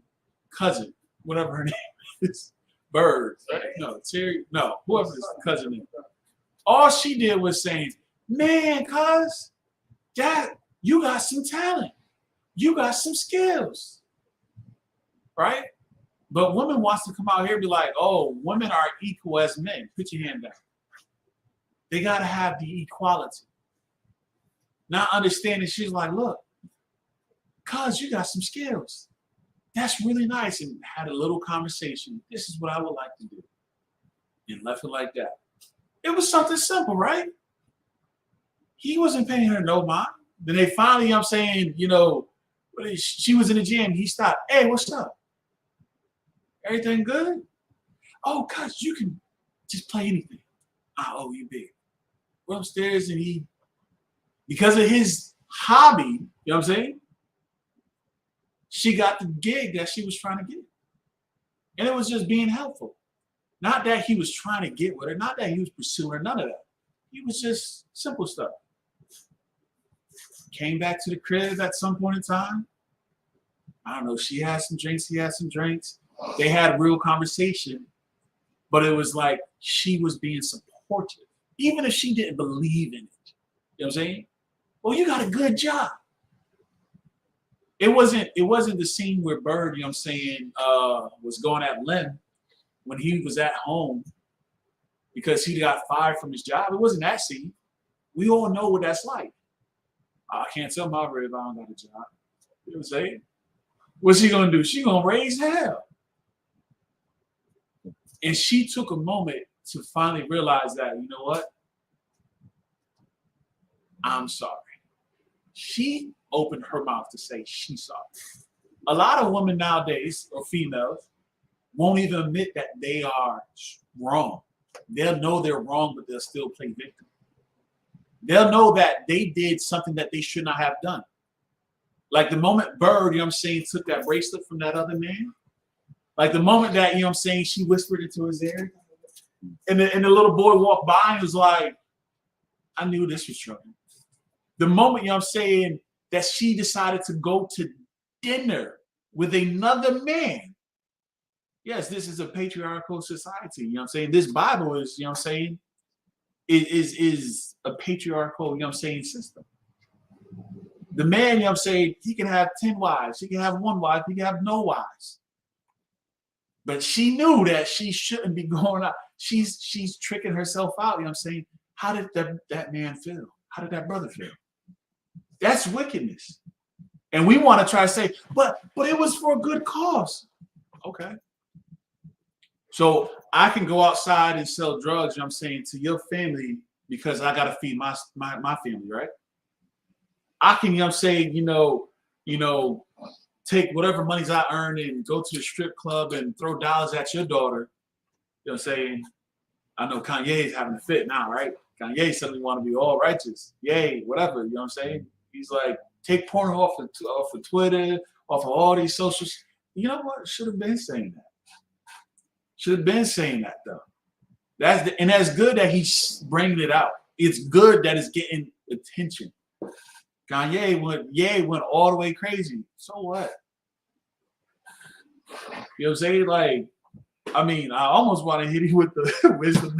S4: cousin, whatever her name is? Bird, right? No, Terry, no, whoever his cousin is. All she did was saying, man, cuz, Dad, you got some talent. You got some skills. Right? But women wants to come out here and be like, oh, women are equal as men. Put your hand down. They got to have the equality. Not understanding, she's like, look, cuz you got some skills. That's really nice. And had a little conversation. This is what I would like to do. And left it like that. It was something simple, right? He wasn't paying her no mind. Then they finally, I'm saying, you know, she was in the gym. He stopped. Hey, what's up? Everything good? Oh, cuz you can just play anything. I owe you big. We're upstairs and he, because of his hobby, you know what I'm saying? She got the gig that she was trying to get. And it was just being helpful. Not that he was trying to get with her, not that he was pursuing her, none of that. He was just simple stuff. Came back to the crib at some point in time. I don't know, she had some drinks, he had some drinks. They had a real conversation, but it was like she was being supportive, even if she didn't believe in it. You know what I'm saying? Well, you got a good job. It wasn't the scene where Bird, you know what I'm saying, was going at Lynn when he was at home because he got fired from his job. It wasn't that scene. We all know what that's like. I can't tell my rib I don't got a job. You know what I'm saying? What's she gonna do? She gonna raise hell. And she took a moment to finally realize that, you know what? I'm sorry. She opened her mouth to say she's sorry. A lot of women nowadays, or females, won't even admit that they are wrong. They'll know they're wrong, but they'll still play victim. They'll know that they did something that they should not have done. Like the moment Bird, you know what I'm saying, took that bracelet from that other man. Like the moment that, you know what I'm saying, she whispered into his ear. And the little boy walked by and was like, I knew this was trouble. The moment, you know what I'm saying, that she decided to go to dinner with another man. Yes, this is a patriarchal society. You know what I'm saying? This Bible is, you know what I'm saying, is a patriarchal, you know what I'm saying, system. The man, you know what I'm saying, he can have 10 wives. He can have one wife. He can have no wives. But she knew that she shouldn't be going out. She's tricking herself out, you know what I'm saying? How did that man feel? How did that brother feel? That's wickedness. And we want to try to say, but it was for a good cause. Okay. So I can go outside and sell drugs, you know what I'm saying, to your family because I got to feed my family, right? I can, you know what I'm saying, you know, take whatever monies I earn and go to a strip club and throw dollars at your daughter. You know what I'm saying? I know Kanye's having a fit now, right? Kanye suddenly want to be all righteous. Yay, whatever, you know what I'm saying? He's like, take porn off of Twitter, off of all these socials. You know what? Should have been saying that. Should have been saying that, though. And that's good that he's bringing it out. It's good that it's getting attention. Kanye went all the way crazy. So what? You know what I'm saying? Like, I mean, I almost want to hit you with the wisdom,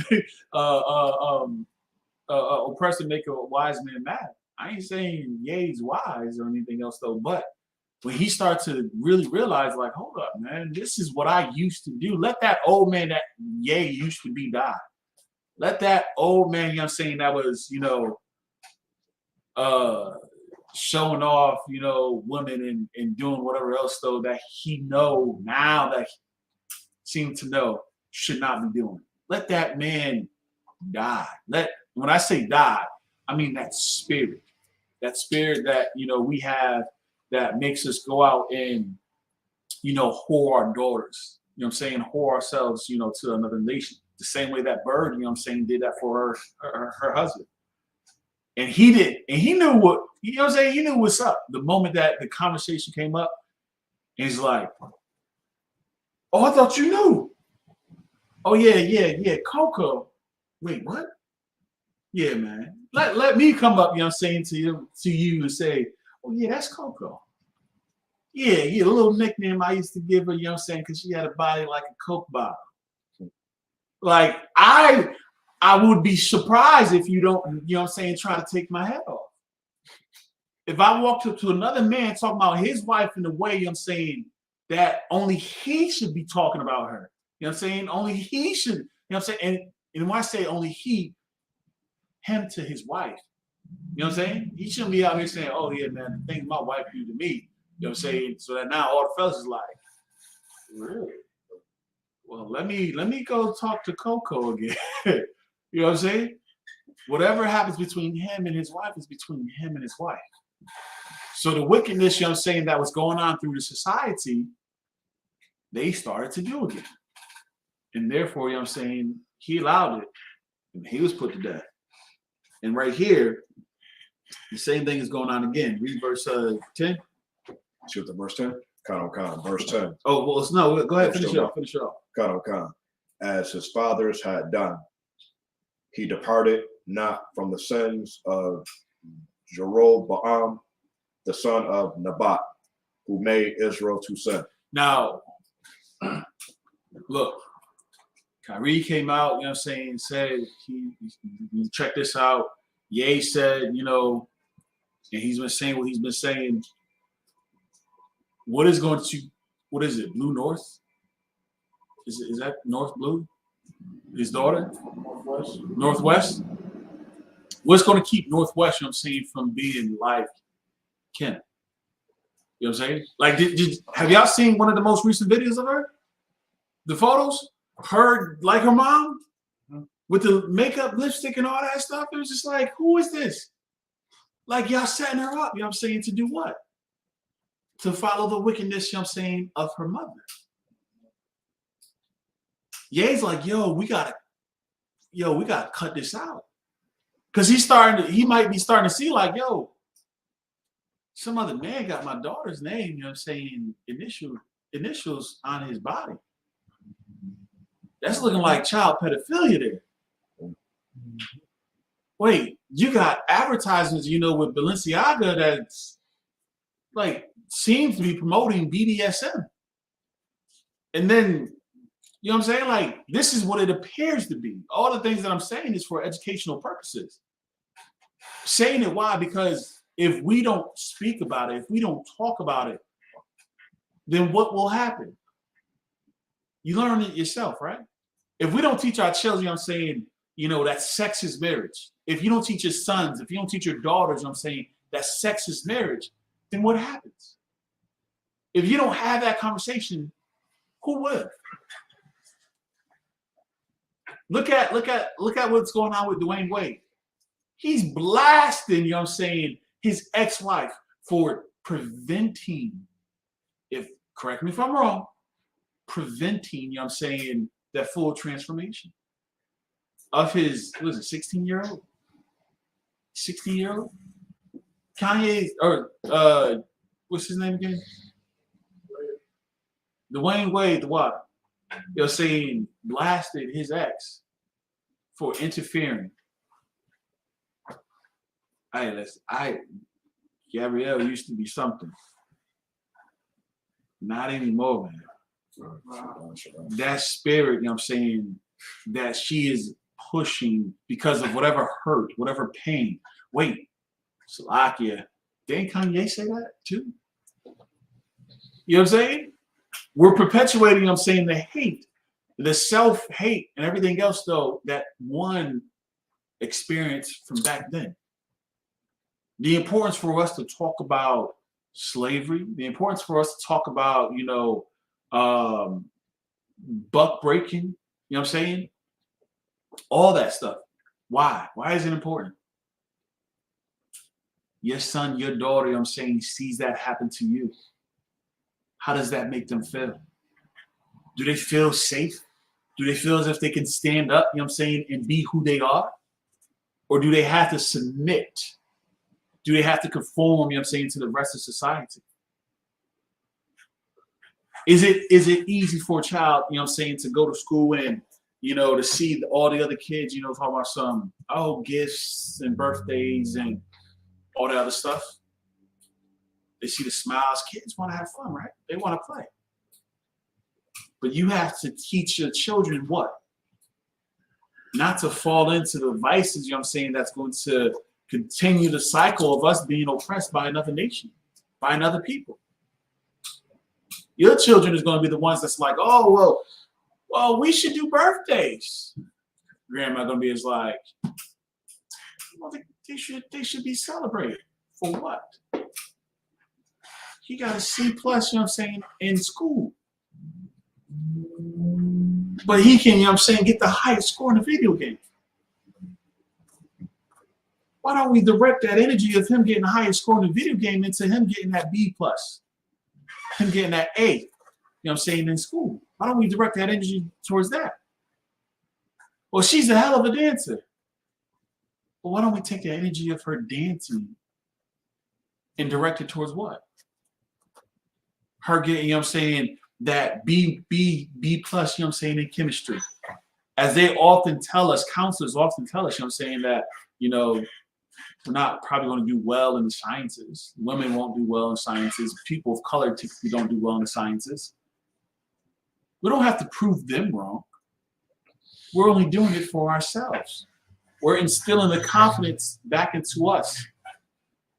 S4: oppressor make a wise man mad. I ain't saying Ye's wise or anything else though, but when he starts to really realize, like, hold up, man, this is what I used to do. Let that old man that Ye used to be die. Let that old man, you know what I'm saying, that was, you know, showing off, you know, women and doing whatever else though that he know now that he seemed to know should not be doing. Let that man die. When I say die, I mean that spirit that, you know, we have that makes us go out and, you know, whore our daughters, you know what I'm saying, whore ourselves, you know, to another nation. The same way that Bird, you know what I'm saying, did that for her husband. And he did. And he knew what, you know what I'm saying, he knew what's up. The moment that the conversation came up, he's like, oh, I thought you knew. Oh, yeah, Coco. Wait, what? Yeah, man. Let me come up, you know what I'm saying, to you and say, oh, yeah, that's Coco. Yeah, a little nickname I used to give her, you know what I'm saying, because she had a body like a Coke bottle. Like, I would be surprised if you don't, you know what I'm saying, try to take my head off. If I walked up to another man talking about his wife in the way, you know what I'm saying, that only he should be talking about her. You know what I'm saying? Only he should, you know what I'm saying? And when I say only he, him to his wife. You know what I'm saying? He shouldn't be out here saying, oh yeah, man, the thing my wife do to me. You know what I'm saying? So that now all the fellas is like, really? Well, let me go talk to Coco again. You know what I'm saying? Whatever happens between him and his wife is between him and his wife. So the wickedness, you know what I'm saying, that was going on through the society, they started to do again. And therefore, you know what I'm saying, he allowed it. And he was put to death. And right here, the same thing is going on again. Read verse 10.
S3: Shoot the verse 10. Khan, verse 10.
S4: Oh, well, no, go ahead, finish it off.
S3: Khan, as his fathers had done, he departed not from the sins of Jeroboam, the son of Nebat, who made Israel to sin.
S4: Now, look, Kyrie came out, you know what I'm saying, said, he check this out. Ye said, you know, and he's been saying what he's been saying. What is it, Blue North? Is that North Blue? His daughter? Northwest? What's going to keep Northwest, you know what I'm saying, from being like Kim? You know what I'm saying? Like, have y'all seen one of the most recent videos of her? The photos? Her, like her mom? With the makeup, lipstick, and all that stuff? It was just like, who is this? Like, y'all setting her up, you know what I'm saying, to do what? To follow the wickedness, you know what I'm saying, of her mother. Ye's like, yo, we gotta cut this out. Cause he might be starting to see like, yo, some other man got my daughter's name, you know what I'm saying, initials on his body. That's looking like child pedophilia there. Wait, you got advertisements, you know, with Balenciaga that's like seems to be promoting BDSM. And then, you know what I'm saying? Like, this is what it appears to be. All the things that I'm saying is for educational purposes. Saying it, why? Because if we don't speak about it, if we don't talk about it, then what will happen? You learn it yourself, right? If we don't teach our children, you know what I'm saying, you know, that sex is marriage. If you don't teach your sons, if you don't teach your daughters, you know what I'm saying, that sex is marriage, then what happens? If you don't have that conversation, who would? Look at what's going on with Dwayne Wade. He's blasting, you know what I'm saying, his ex-wife for preventing, correct me if I'm wrong, preventing, you know what I'm saying, that full transformation of his, what is it, 16-year-old? 16-year-old? Kanye, or what's his name again? Dwayne Wade, the what? You're saying blasted his ex for interfering. Gabrielle used to be something. Not anymore, man. That spirit, you know what I'm saying, that she is pushing because of whatever hurt, whatever pain. Wait, Salakia, didn't Kanye say that too? You know what I'm saying? We're perpetuating, you know what I'm saying, the hate, the self-hate, and everything else, though, that one experienced from back then. The importance for us to talk about slavery, the importance for us to talk about, you know, buck breaking, you know what I'm saying? All that stuff. Why? Why is it important? Your son, your daughter, you know what I'm saying, sees that happen to you. How does that make them feel? Do they feel safe? Do they feel as if they can stand up, you know what I'm saying, and be who they are? Or do they have to submit? Do they have to conform, you know what I'm saying, to the rest of society? Is it easy for a child, you know what I'm saying, to go to school and, you know, to see all the other kids, you know, talk about some, gifts and birthdays and all that other stuff? They see the smiles. Kids want to have fun, right? They want to play. But you have to teach your children what? not to fall into the vices, you know what I'm saying, that's going to continue the cycle of us being oppressed by another nation, by another people. Your children is going to be the ones that's like, oh, well, we should do birthdays. Grandma going to be is like, well, they should be celebrated. For what? He got a C+, you know what I'm saying, in school. But he can, you know what I'm saying, get the highest score in the video game. Why don't we direct that energy of him getting the highest score in the video game into him getting that B+, him getting that A, you know what I'm saying, in school? Why don't we direct that energy towards that? Well, she's a hell of a dancer. But why don't we take the energy of her dancing and direct it towards what? Her getting, you know what I'm saying, that B+, you know what I'm saying, in chemistry. As they often tell us, counselors often tell us, you know what I'm saying, that, you know, we're not probably going to do well in the sciences. Women won't do well in sciences. People of color typically don't do well in the sciences. We don't have to prove them wrong. We're only doing it for ourselves. We're instilling the confidence back into us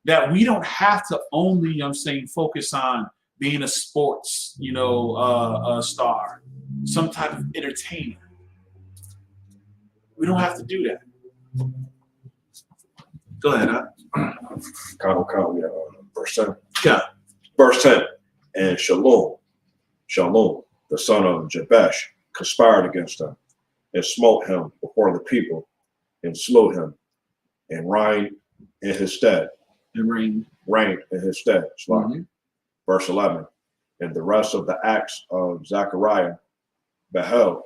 S4: that we don't have to only, you know what I'm saying, focus on being a sports, you know, a star, some type of entertainer. We don't have to do that. Go ahead, huh?
S3: Verse 10.
S4: Yeah.
S3: Verse 10. And Shalom, the son of Jabesh, conspired against him and smote him before the people and slew him and reigned in his stead. Reigned in his stead. Mm-hmm. Verse 11. And the rest of the acts of Zechariah, beheld,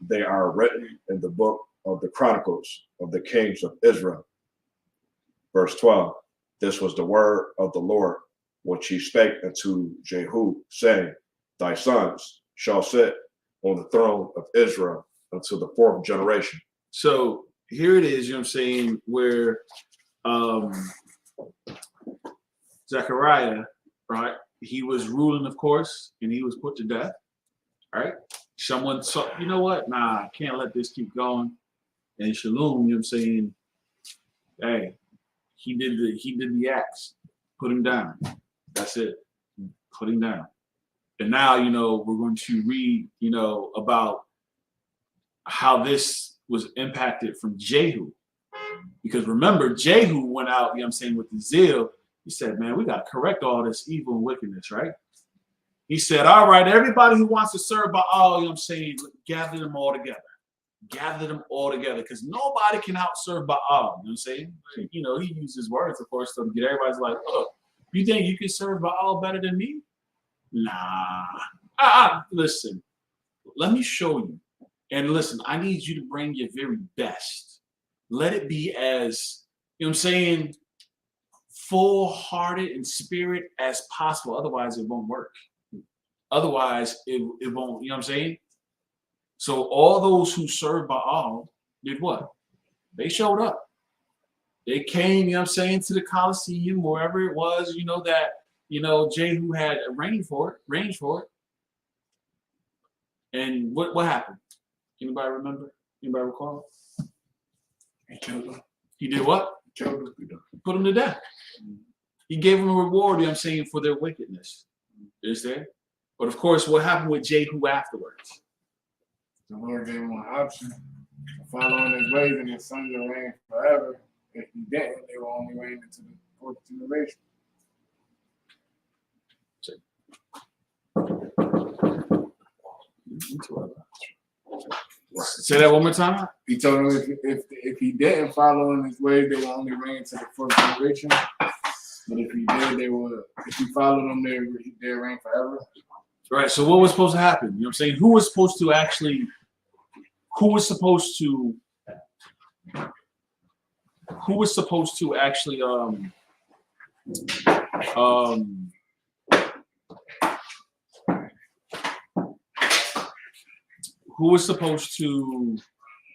S3: they are written in the book of the Chronicles of the kings of Israel. Verse 12. This was the word of the Lord, which he spake unto Jehu, saying, thy sons shall sit on the throne of Israel until the fourth generation.
S4: So here it is, you know what I'm saying, where Zechariah, right, he was ruling, of course, and he was put to death, right? Someone saw, you know what, nah, I can't let this keep going. And Shalom, you know what I'm saying, hey, he did the acts, put him down. That's it, put him down. And now, you know, we're going to read, you know, about how this was impacted from Jehu. Because remember, Jehu went out, you know what I'm saying, with the zeal. He said, man, we got to correct all this evil and wickedness, right? He said, all right, everybody who wants to serve Baal, you know what I'm saying, gather them all together. Gather them all together, because nobody can outserve Baal, you know what I'm saying? You know, he used his words, of course, to get everybody's like, oh, you think you can serve Baal better than me? Nah. Listen, let me show you. And listen, I need you to bring your very best. Let it be as, you know what I'm saying, full-hearted in spirit as possible. Otherwise, it won't work. Otherwise, it won't, you know what I'm saying? So all those who served Baal did what? They showed up. They came, you know what I'm saying, to the Colosseum, wherever it was, you know, that, you know, Jehu had arranged for it. And what happened? Anybody remember? Anybody recall?
S5: He killed them.
S4: He did what?
S5: Killed them.
S4: Put them to death. He gave them a reward, you know what I'm saying, for their wickedness. Is there? But of course, what happened with Jehu afterwards?
S5: The Lord gave him an option to follow in his ways, and his sons will reign forever. If he didn't, they will only reign into the fourth generation.
S4: Say that one more time.
S5: He told him if he didn't follow in his ways, they will only reign to the fourth generation. But if he did, if he followed them, they'll reign forever.
S4: Right. So what was supposed to happen? You know what I'm saying? Who was supposed to actually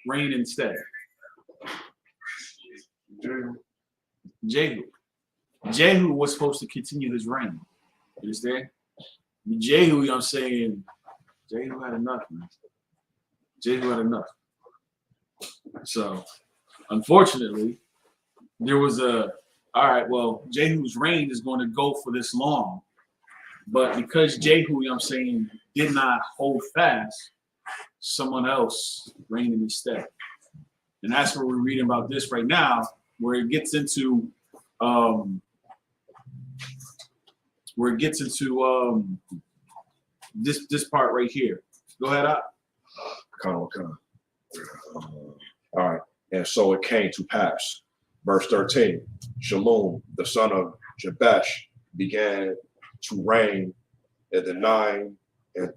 S4: reign instead? Jehu. Jehu was supposed to continue his reign. You understand? Jehu, you know what I'm saying? Jehu had enough, man. Jehu had enough. So, unfortunately, there was all right, well, Jehu's reign is going to go for this long. But because Jehu, you know what I'm saying, did not hold fast, someone else reigned in his stead. And that's what we're reading about this right now, where it gets into this part right here. Go ahead, Al.
S3: All right. And so it came to pass. Verse 13. Shalom, the son of Jabesh, began to reign in the 9 and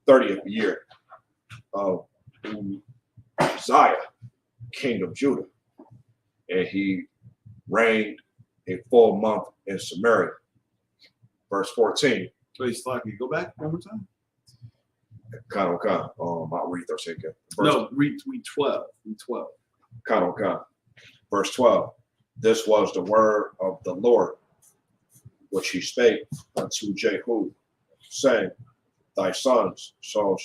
S3: 30th year of Uzziah, king of Judah. And he reigned a full month in Samaria. Verse 14.
S4: Please, Slocky, go back one more time.
S3: I'll read 13 again.
S4: No, read 12. Read 12.
S3: Verse 12. This was the word of the Lord, which he spake unto Jehu, saying, thy sons shall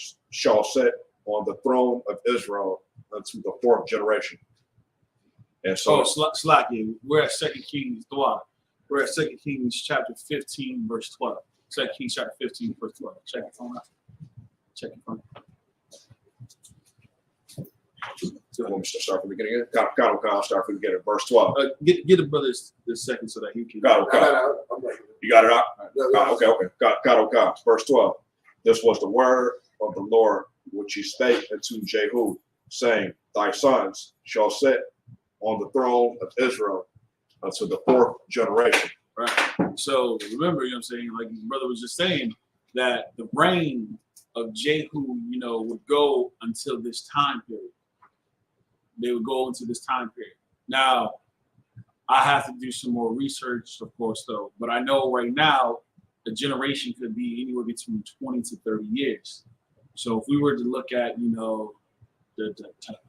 S3: sit on the throne of Israel unto the 4th generation. And so,
S4: Slocky, we're at 2 Kings, we're at 2 Kings chapter 15, verse 12. 2 Kings chapter 15, verse 12. Check your phone out. Check your phone.
S3: you want me to start from the beginning? I'll start from the beginning. Verse 12.
S4: Get the brother this second so that he can.
S3: You got it out? Okay. Verse 12. This was the word of the Lord which he spake unto Jehu, saying, thy sons shall sit on the throne of Israel unto the 4th generation.
S4: Right. So remember, you know what I'm saying, like his brother was just saying, that the reign of Jehu, would go until this time period. They would go into this time period. Now, I have to do some more research, of course, though. But I know right now, a generation could be anywhere between 20 to 30 years. So if we were to look at, the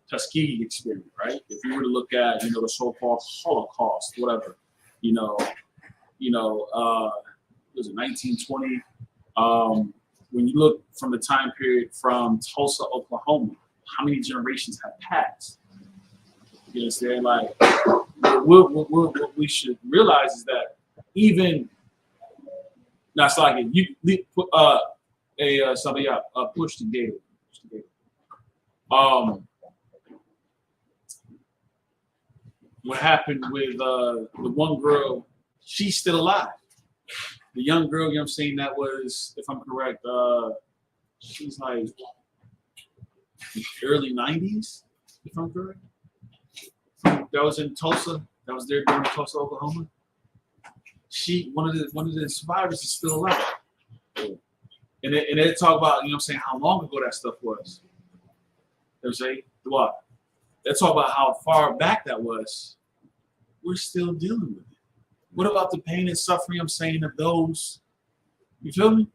S4: Tuskegee experiment, right? If we were to look at, the so-called Holocaust, whatever, was it 1920? When you look from the time period from Tulsa, Oklahoma, how many generations have passed? You understand? Like, what we should realize is that even that's like you put somebody up, push the gate. What happened with the one girl? She's still alive. The young girl, I'm saying, that was, if I'm correct, she's like early 90s, if I'm correct. That was in Tulsa. That was there during Tulsa, Oklahoma. One of the survivors is still alive. And they talk about, how long ago that stuff was. They say, what? They talk about how far back that was. We're still dealing with it. What about the pain and suffering, of those, you feel me?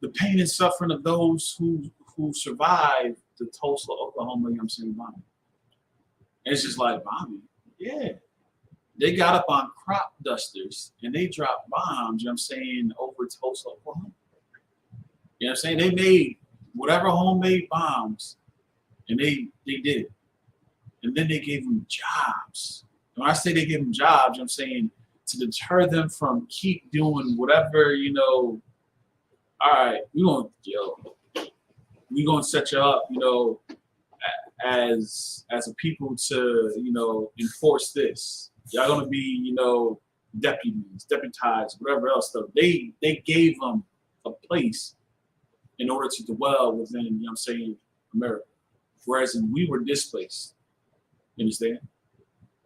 S4: The pain and suffering of those who survived the Tulsa, Oklahoma, bombing. And it's just like, bombing, yeah. They got up on crop dusters and they dropped bombs, over Tulsa, Oklahoma. They made whatever homemade bombs, and they did it. And then they gave them jobs. When I say they gave them jobs, to deter them from keep doing whatever, all right, we're gonna set you up, as a people to, enforce this. Y'all gonna be, deputized, whatever else stuff. They gave them a place in order to dwell within, America. Whereas we were displaced. You understand?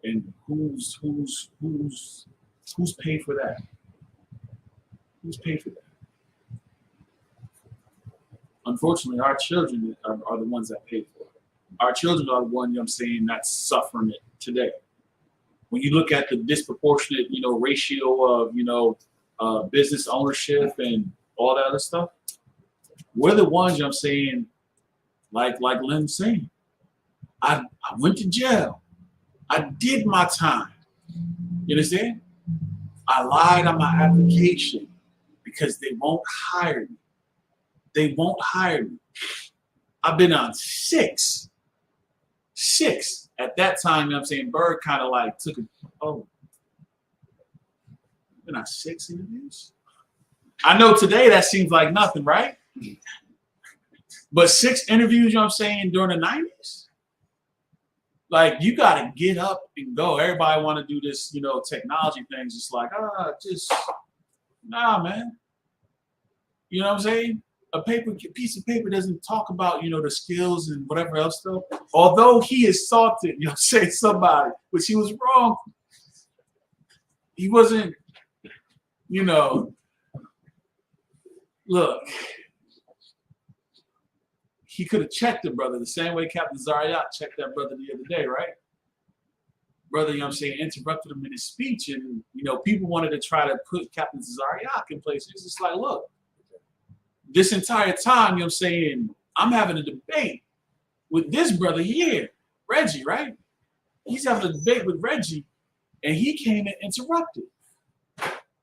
S4: And who's paid for that? Who's paid for that? Unfortunately, our children are the ones that pay for it. Our children are the one, that's suffering it today. When you look at the disproportionate, ratio of, business ownership and all that other stuff, we're the ones, like Lynn's saying, I went to jail. I did my time. You understand? I lied on my application because they won't hire me. They won't hire me. I've been on 6 6 at that time. You know what I'm saying? Bird kind of like took a, oh, they're not 6 interviews. I know today that seems like nothing, right? But 6 interviews, you know what I'm saying, during the 90s? Like, you got to get up and go. Everybody want to do this, you know, technology things. It's like, nah, man. You know what I'm saying? A piece of paper doesn't talk about, you know, the skills and whatever else, though. Although he assaulted, you know, say somebody, which he was wrong. He wasn't, you know, look. He could have checked the brother the same way Captain Zariat checked that brother the other day, right? Brother, you know what I'm saying, interrupted him in his speech, and, you know, people wanted to try to put Captain Zariat in place. It's just like, look, this entire time, you know what I'm saying, I'm having a debate with this brother here, Reggie, right? He's having a debate with Reggie, and he came and interrupted.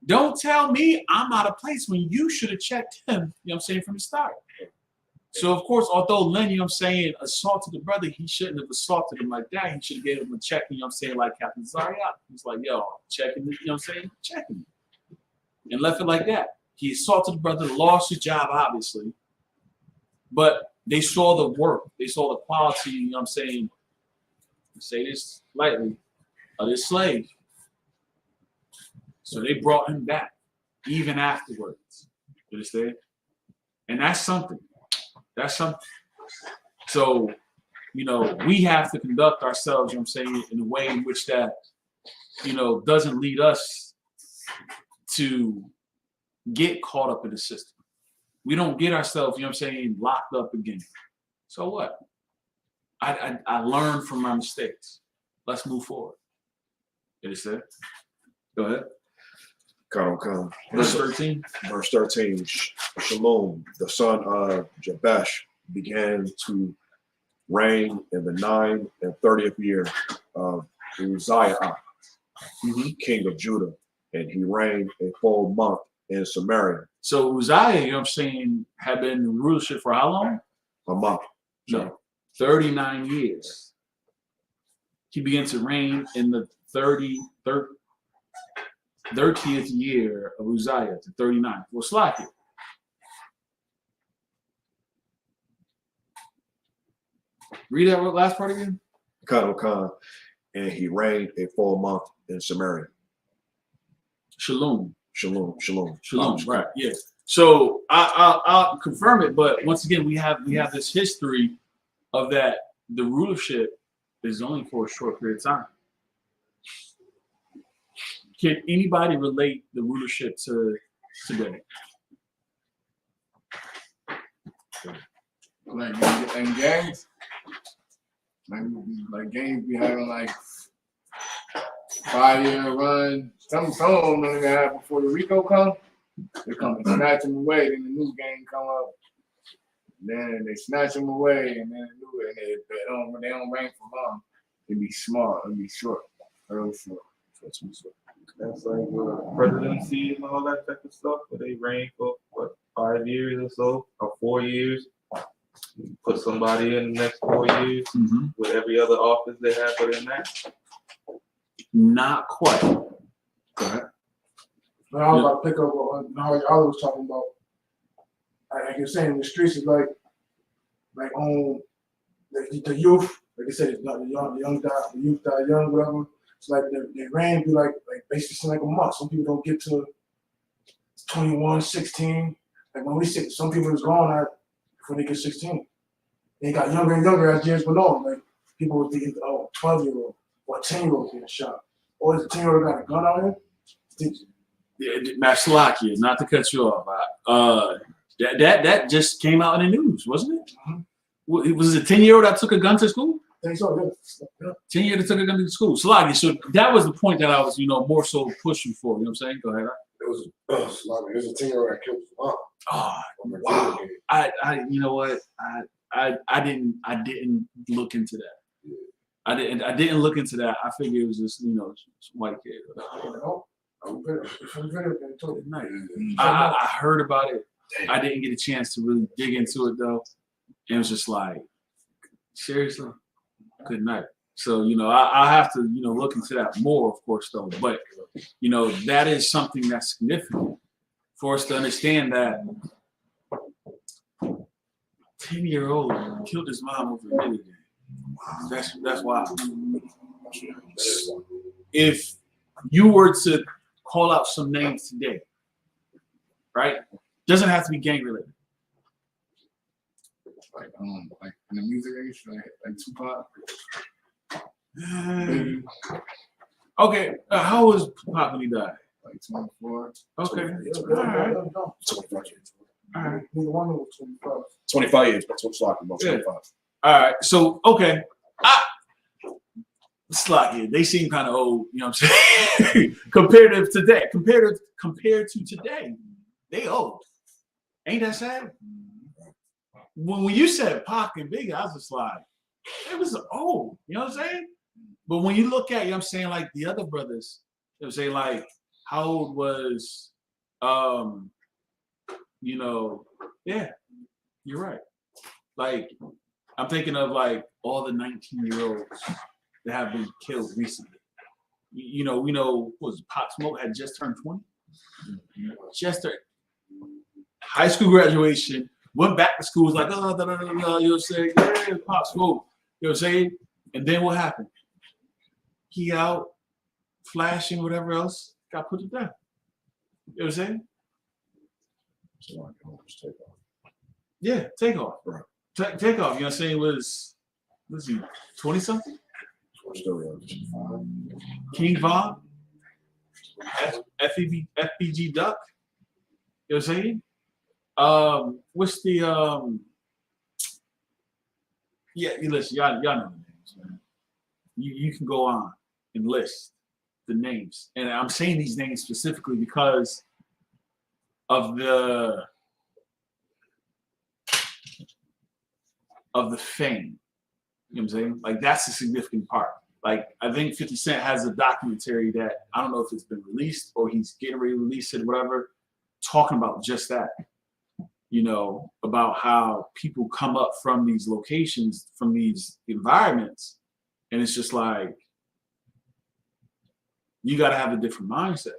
S4: Don't tell me I'm out of place when you should have checked him, you know what I'm saying, from the start. So, of course, although Len, you know what I'm saying, assaulted the brother, he shouldn't have assaulted him like that. He should have gave him a check, you know what I'm saying, like Captain Zariat. He's like, yo, checking, you know what I'm saying, checking. And left it like that. He assaulted the brother, lost his job, obviously. But they saw the work. They saw the quality, you know what I'm saying, say this lightly, of this slave. So they brought him back, even afterwards. You understand? And that's something. That's something. So, you know, we have to conduct ourselves, you know what I'm saying, in a way in which that, you know, doesn't lead us to get caught up in the system. We don't get ourselves, you know what I'm saying, locked up again. So what? I learned from my mistakes. Let's move forward. You understand? Go ahead.
S3: Come.
S4: Verse 13.
S3: Verse 13. Shalom, the son of Jabesh, began to reign in the 9 and 30th year of Uzziah, king of Judah, and he reigned a full month in Samaria.
S4: So Uzziah, you know what I'm saying, had been in rulership for how long?
S3: A month.
S4: No, 39 years. He began to reign in the 30th year of Uzziah to 39. Well, slack it. Read that last part again.
S3: Khan, and he reigned a full month in Samaria.
S4: Shalom. Right. Yeah. So I'll confirm it, but once again, we have this history of that the rulership is only for a short period of time. Can anybody relate the rulership to today?
S5: Like in gangs, like gangs be having like 5-year run. Some of them don't even have before the Rico come. They come and snatch them away. Then the new gang come up. Then they snatch them away, and then they don't reign for long. They be small. They be short, real short.
S1: That's like presidency and all that type of stuff, where they reign for what, 5 years or so, or 4 years. Put somebody in the next 4 years with every other office they have put in that.
S4: Not quite. Go ahead.
S5: But I was about to pick up on how y'all was talking about. Like you're saying, the streets is like on the youth. Like I said, it's not the youth die young, whatever. It's like they ran be like basically like a month. Some people don't get to 21, 16. Like when we sit, some people is gone out before they get 16. They got younger and younger as years went on. Like people would think, 12-year-old or 10-year-old getting shot. Or is a 10-year-old got a gun out here?
S4: Yeah, Mashalakia, not to cut you off. That just came out in the news, wasn't it? Was it a 10-year-old that took a gun to school?
S5: I think so, yeah.
S4: 10-year-old that took a gun to school. Salaki. So that was the point that I was, more so pushing for. You know what I'm saying? Go ahead.
S7: It was a 10-year-old that killed his mom.
S4: Oh, wow. I you know what? I didn't look into that. I didn't look into that. I figured it was just, some white kid. I heard about it. I didn't get a chance to really dig into it though. And it was just like, seriously? Good night. So, you know, I have to, you know, look into that more, of course, though. But, you know, that is something that's significant for us to understand that 10-year-old killed his mom over a video game. That's wild. If you were to call out some names today, right? Doesn't have to be gang related.
S8: Like in the music age, like Tupac.
S4: Okay, how was Pop when he died?
S8: Like 24.
S4: Okay,
S5: All right.
S4: all right.
S5: Neither one of them was 25.
S3: 25 years, that's what's like about
S4: Yeah.
S3: 25.
S4: All right, so okay, it's like they seem kind of old, you know what I'm saying? compared to today, they old. Ain't that sad? When you said Pac and Biggie, I was just like, it was old, you know what I'm saying? But when you look at, you know what I'm saying, like the other brothers, you know what I'm saying, like how old was, you know, yeah, you're right. Like, I'm thinking of like all the 19-year-olds that have been killed recently. You know, we know what was Pop Smoke had just turned 20. Just turned high school graduation, went back to school, was like, oh, da, da, da, da, you know what I'm saying? Yeah, Pop Smoke. You know what I'm saying? And then what happened? He out flashing, whatever else, got put to death. You know what I'm saying?
S3: So I can almost take off.
S4: Yeah, take off.
S3: Right.
S4: Take off. You know what I'm saying? Was he 20 something?
S3: Still young.
S4: King Von, FBG Duck. You know what I'm saying? What's the yeah, you listen, y'all know the names, man. You can go on and list the names. And I'm saying these names specifically because of the fame. You know what I'm saying? Like that's the significant part. Like I think 50 Cent has a documentary that I don't know if it's been released or he's getting ready to release it, whatever, talking about just that. You know, about how people come up from these locations, from these environments, and it's just like you got to have a different mindset.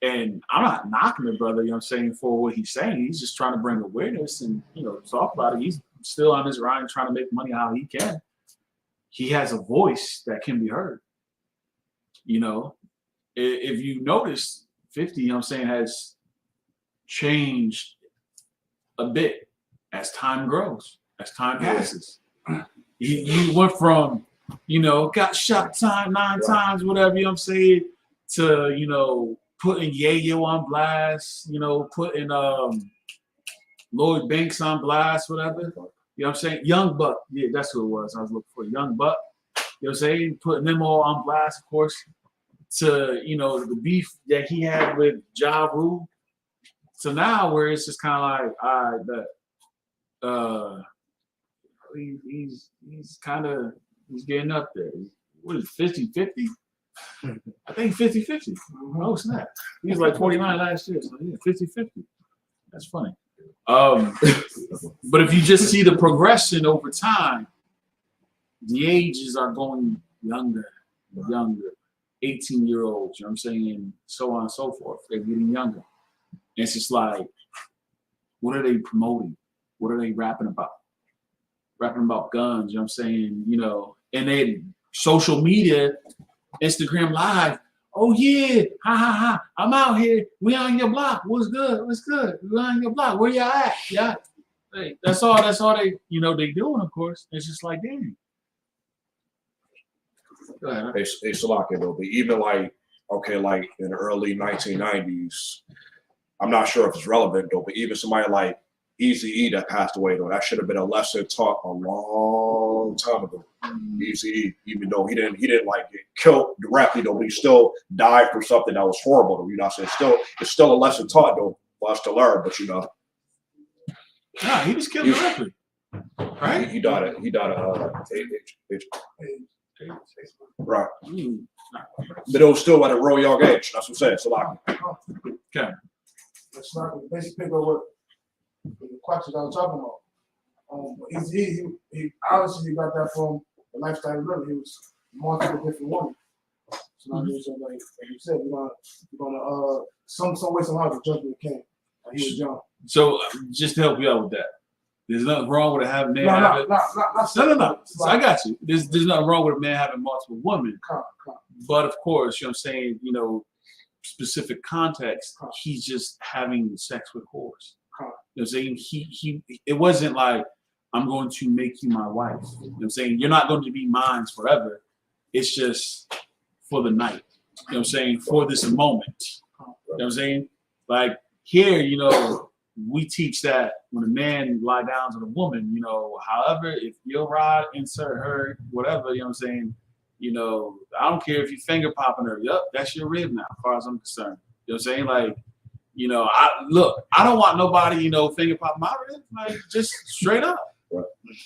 S4: And I'm not knocking the brother, you know what I'm saying, for what he's saying. He's just trying to bring awareness and, you know, talk about it. He's still on his grind trying to make money how he can. He has a voice that can be heard. You know, if you notice, 50, you know what I'm saying, has changed a bit as time grows, as time passes. You went from, you know, got shot 9 times, whatever, you know what I'm saying, to, you know, putting Yayo on blast, you know, putting Lloyd Banks on blast, whatever. You know what I'm saying? Young Buck, yeah, that's who it was. I was looking for Young Buck. You know what I'm saying? Putting them all on blast, of course, to, you know, the beef that he had with Ja Rule. So now where it's just kind of like, all right, he's getting up there. What is it, 50-50? I think 50-50. Oh snap. He was like 49 last year. So yeah, 50-50. That's funny. But if you just see the progression over time, the ages are going younger. 18-year-olds, you know what I'm saying, so on and so forth. They're getting younger. And it's just like, what are they promoting? What are they rapping about? Rapping about guns, you know what I'm saying? You know, and then social media, Instagram Live. Oh yeah, ha ha ha! I'm out here. We on your block. What's good? What's good? We on your block. Where y'all at? Yeah, hey, that's all. That's all they, you know, they doing. Of course, it's just like, damn. Go ahead.
S3: They Salaki though, but even like, okay, like in the early 1990s, I'm not sure if it's relevant though, but even somebody like Eazy-E that passed away though, that should have been a lesson taught a long time ago. Eazy-E, even though he didn't like get killed directly though, but he still died for something that was horrible though. You know what I'm saying? It's still a lesson taught though for us to learn, but you know.
S4: Nah, he was killed directly. Right?
S3: He died at age. Right. But it was still at a real young age. That's what I'm saying. Salaki.
S4: Okay.
S5: That's not the basic pick of what the questions I was talking about. But he obviously got that from the lifestyle he lived. He was multiple different women. So now there's like you said, we're gonna some way somehow the judgment came. He was young.
S4: So just to help you out with that, there's nothing wrong with having man
S5: No,
S4: having.
S5: no.
S4: So I got you. There's nothing wrong with a man having multiple women.
S5: Come.
S4: But of course, you know what I'm saying, you know, specific context, he's just having sex with whores. You know what I'm saying? It wasn't like, I'm going to make you my wife. You know what I'm saying? You're not going to be mine forever. It's just for the night. You know what I'm saying? For this moment. You know what I'm saying? Like here, you know, we teach that when a man lie down with a woman, you know, however, if your rod insert her, whatever, you know what I'm saying? You know, I don't care if you finger popping her. Yup, that's your rib now, as far as I'm concerned. You know what I'm saying? Like, you know, I don't want nobody, you know, finger popping my rib. Like, just straight up.
S3: Right.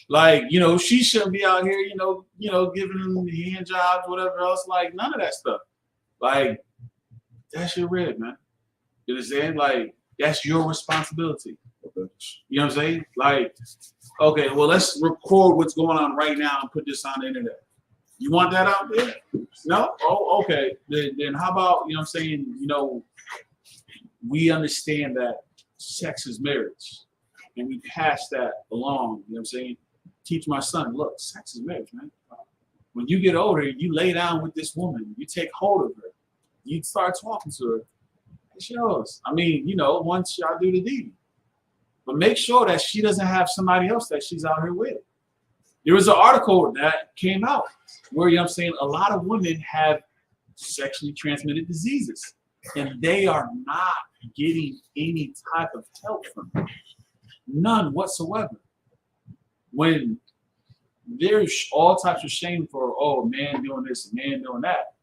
S4: Like, you know, she shouldn't be out here, you know, giving them hand jobs, whatever else. Like, none of that stuff. Like, that's your rib, man. You understand? Like, that's your responsibility. You know what I'm saying? Like, okay, well, let's record what's going on right now and put this on the internet. You want that out there? No? Oh, okay. Then how about, you know what I'm saying, you know, we understand that sex is marriage. And we pass that along, you know what I'm saying? Teach my son, look, sex is marriage, man. When you get older, you lay down with this woman, you take hold of her, you start talking to her. It's yours. I mean, you know, once y'all do the deed. But make sure that she doesn't have somebody else that she's out here with. There was an article that came out where, you know what I'm saying, a lot of women have sexually transmitted diseases. And they are not getting any type of help from them. None whatsoever. When there's all types of shame for, oh, a man doing this, a man doing that.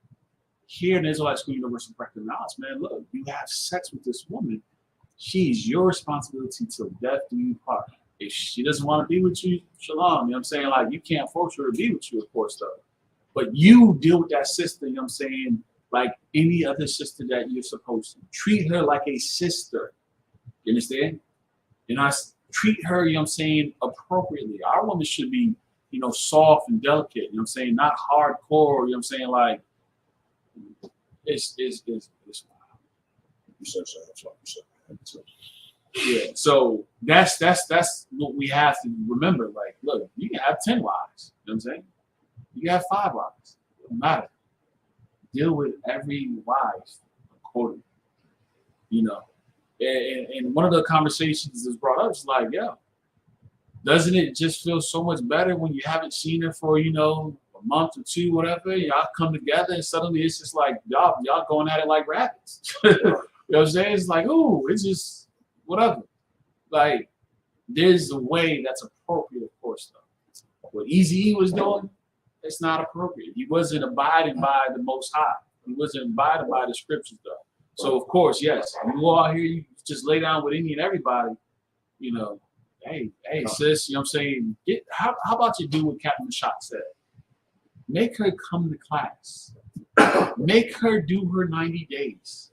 S4: Here in Israelite School Universal Practical Knowledge, man, look, you have sex with this woman. She's your responsibility till death do you part. If she doesn't want to be with you, shalom. You know what I'm saying? Like, you can't force her to be with you, of course, though. But you deal with that sister, you know what I'm saying, like any other sister that you're supposed to. Treat her like a sister. You understand? And I treat her, you know what I'm saying, appropriately. Our women should be, you know, soft and delicate, you know what I'm saying, not hardcore, you know what I'm saying, like, it's
S3: You said so. That's what you said.
S4: yeah. So that's what we have to remember. Like, look, you can have 10 wives, you know what I'm saying? You can have 5 wives. It doesn't matter. Deal with every wife accordingly, you know. And one of the conversations that's brought up is like, yeah, doesn't it just feel so much better when you haven't seen her for, you know, a month or 2, whatever, y'all come together and suddenly it's just like y'all going at it like rabbits. You know what I'm saying? It's like, ooh, it's just whatever. Like, there's a way that's appropriate, of course, though. What Eazy-E was doing, it's not appropriate. He wasn't abiding by the Most High. He wasn't abiding by the scriptures, though. So, of course, yes, you go out here, you just lay down with any and everybody, you know, hey, sis, you know what I'm saying? How about you do what Captain Mashak said? Make her come to class. Make her do her 90 days.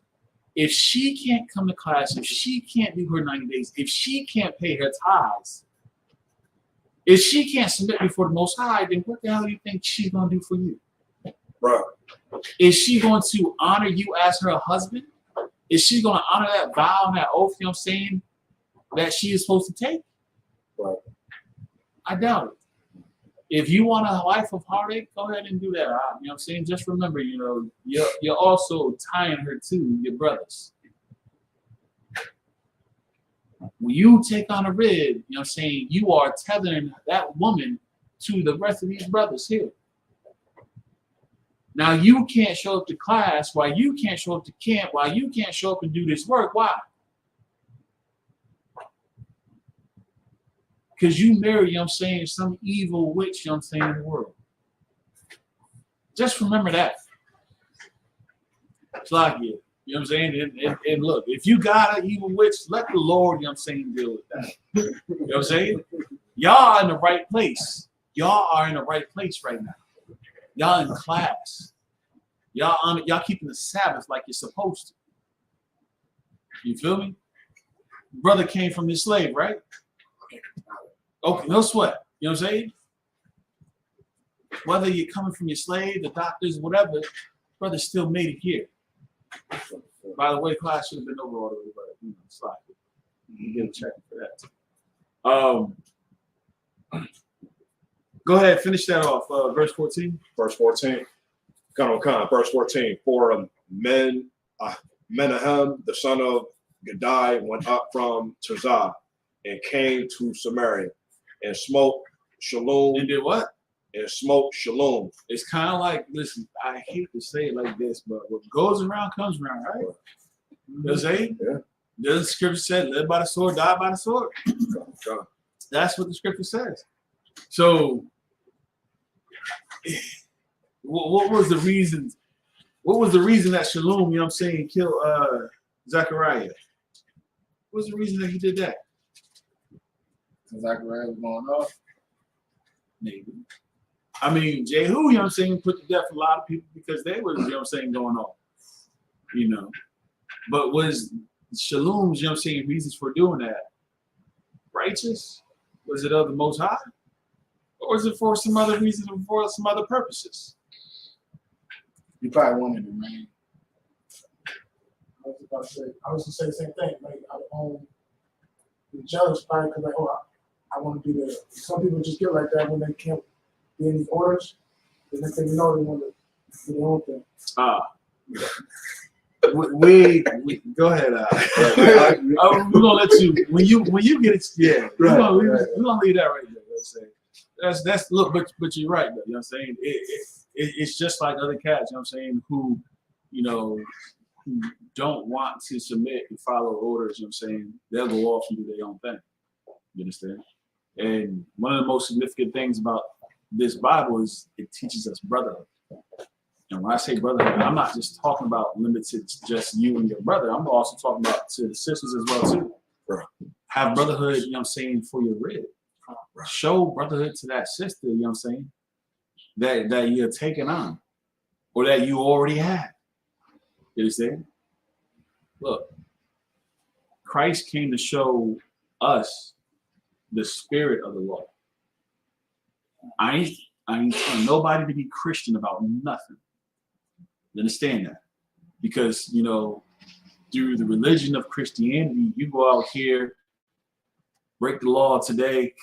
S4: If she can't come to class, if she can't do her 90 days, if she can't pay her tithes, if she can't submit before the Most High, then what the hell do you think she's going to do for you?
S3: Right.
S4: Is she going to honor you as her husband? Is she going to honor that vow and that oath, you know what I'm saying, that she is supposed to take?
S3: Right.
S4: I doubt it. If you want a life of heartache, go ahead and do that. You know what I'm saying? Just remember, you know, you're also tying her to your brothers. When you take on a rib, you know what I'm saying, you are tethering that woman to the rest of these brothers here. Now, you can't show up to class, why you can't show up to camp, why you can't show up and do this work. Why? Because you marry, you know what I'm saying, some evil witch, you know what I'm saying, in the world. Just remember that. It's like, yeah, you know what I'm saying? And look, if you got an evil witch, let the Lord, you know what I'm saying, deal with that. You know what I'm saying? Y'all are in the right place. Y'all are in the right place right now. Y'all in class. Y'all keeping the Sabbath like you're supposed to. You feel me? Brother came from his slave, right? Okay, no sweat. You know what I'm saying? Whether you're coming from your slave, the doctors, whatever, brother still made it here. By the way, class should have been over all the way, but you know, it's like you get a check for that. Go ahead, finish that off. Verse 14.
S3: Verse 14. Verse 14. For Menahem, the son of Gadai, went up from Tirzah and came to Samaria and smote Shalom.
S4: And did what?
S3: And smote Shalom.
S4: It's kind of like, listen, I hate to say it like this, but what goes around comes around, right? You know what I'm saying?
S3: Yeah.
S4: The scripture said, live by the sword, die by the sword.
S3: God.
S4: That's what the scripture says. So, what was the reason? What was the reason that Shalom, you know what I'm saying, killed Zechariah? What was the reason that he did that?
S8: Zachariah was going off.
S4: Maybe. I mean, Jehu, you know what I'm saying, put to death a lot of people because they were, you know what I'm saying, going off. You know. But was Shalom's, you know what I'm saying, reasons for doing that righteous? Was it of the Most High? Or was it for some other reason or for some other purposes?
S8: You probably wanted to reign.
S5: I was about to say, I was gonna say the same thing. Like, the jealous probably because, like, oh, I want to do that. Some people just get like that when they can't be in these orders. The next thing you know, they want to do their own thing.
S4: We go ahead. We're gonna let you when you get it. Yeah, we're gonna leave that right there. Let's say that's look, but you're right though. You know what I'm saying? It's just like other cats. You know what I'm saying? Who, you know, who don't want to submit and follow orders. You know what I'm saying? They'll go off and do their own thing. You understand? And one of the most significant things about this Bible is it teaches us brotherhood. And when I say brotherhood, I'm not just talking about limited to just you and your brother. I'm also talking about to the sisters as well too.
S3: Right.
S4: Have brotherhood, you know what I'm saying, for your rib. Right. Show brotherhood to that sister, you know what I'm saying, that you're taking on or that you already have. You understand? Look, Christ came to show us the spirit of the Lord. I ain't telling nobody to be Christian about nothing. You understand that? Because, you know, through the religion of Christianity, you go out here, break the law today.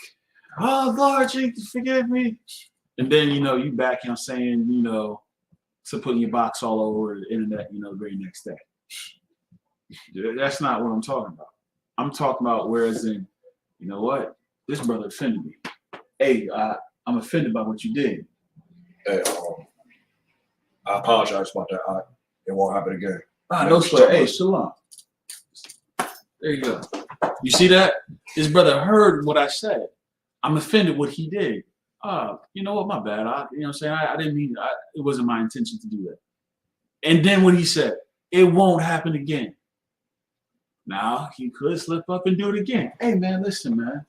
S4: Oh, Lord, Jesus, forgive me. And then, you know, you back, you know what I'm saying, you know, to putting your box all over the internet, you know, the very next day. That's not what I'm talking about. I'm talking about whereas in, you know what? This brother offended me. Hey, I'm offended by what you did.
S3: Hey, I apologize about that. It won't happen again.
S4: No sweat. Hey, shalom. There you go. You see that? This brother heard what I said. I'm offended what he did. You know what? My bad. You know what I'm saying? I didn't mean it wasn't my intention to do that. And then what he said, it won't happen again. Now he could slip up and do it again. Hey man, listen, man.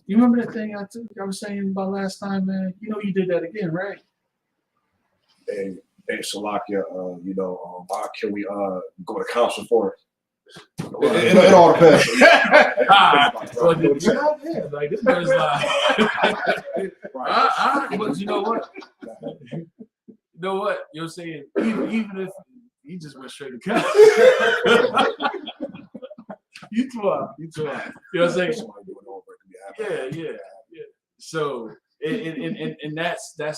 S4: You remember that thing I was saying about last time, man? You know you did that again, right?
S3: Hey, Salakia, you know, can we go to council for it? It all depends.
S4: Like this man's like, but you know what? You know what? You know what I'm saying? Even if he just went straight to council. You too out. You know what I'm saying? Yeah. So and that's the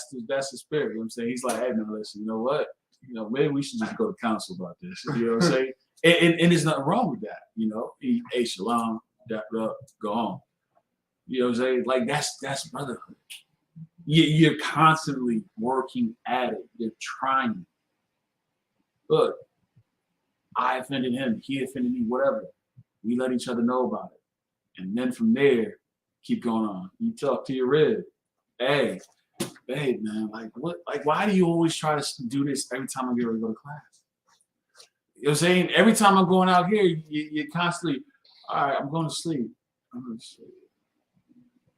S4: spirit. You know what I'm saying? He's like, hey man, listen, you know what? You know, maybe we should just go to council about this. You know what I'm saying? And there's nothing wrong with that, you know. Hey, shalom, go on. You know what I'm saying? Like that's brotherhood. You're constantly working at it. You're trying. Look, I offended him. He offended me. Whatever. We let each other know about it, and then from there, keep going on. You talk to your rib. Hey, babe, man. Like what? Like why do you always try to do this every time I get ready to go to class? You know what I'm saying? Every time I'm going out here, you're constantly, all right, I'm going to sleep.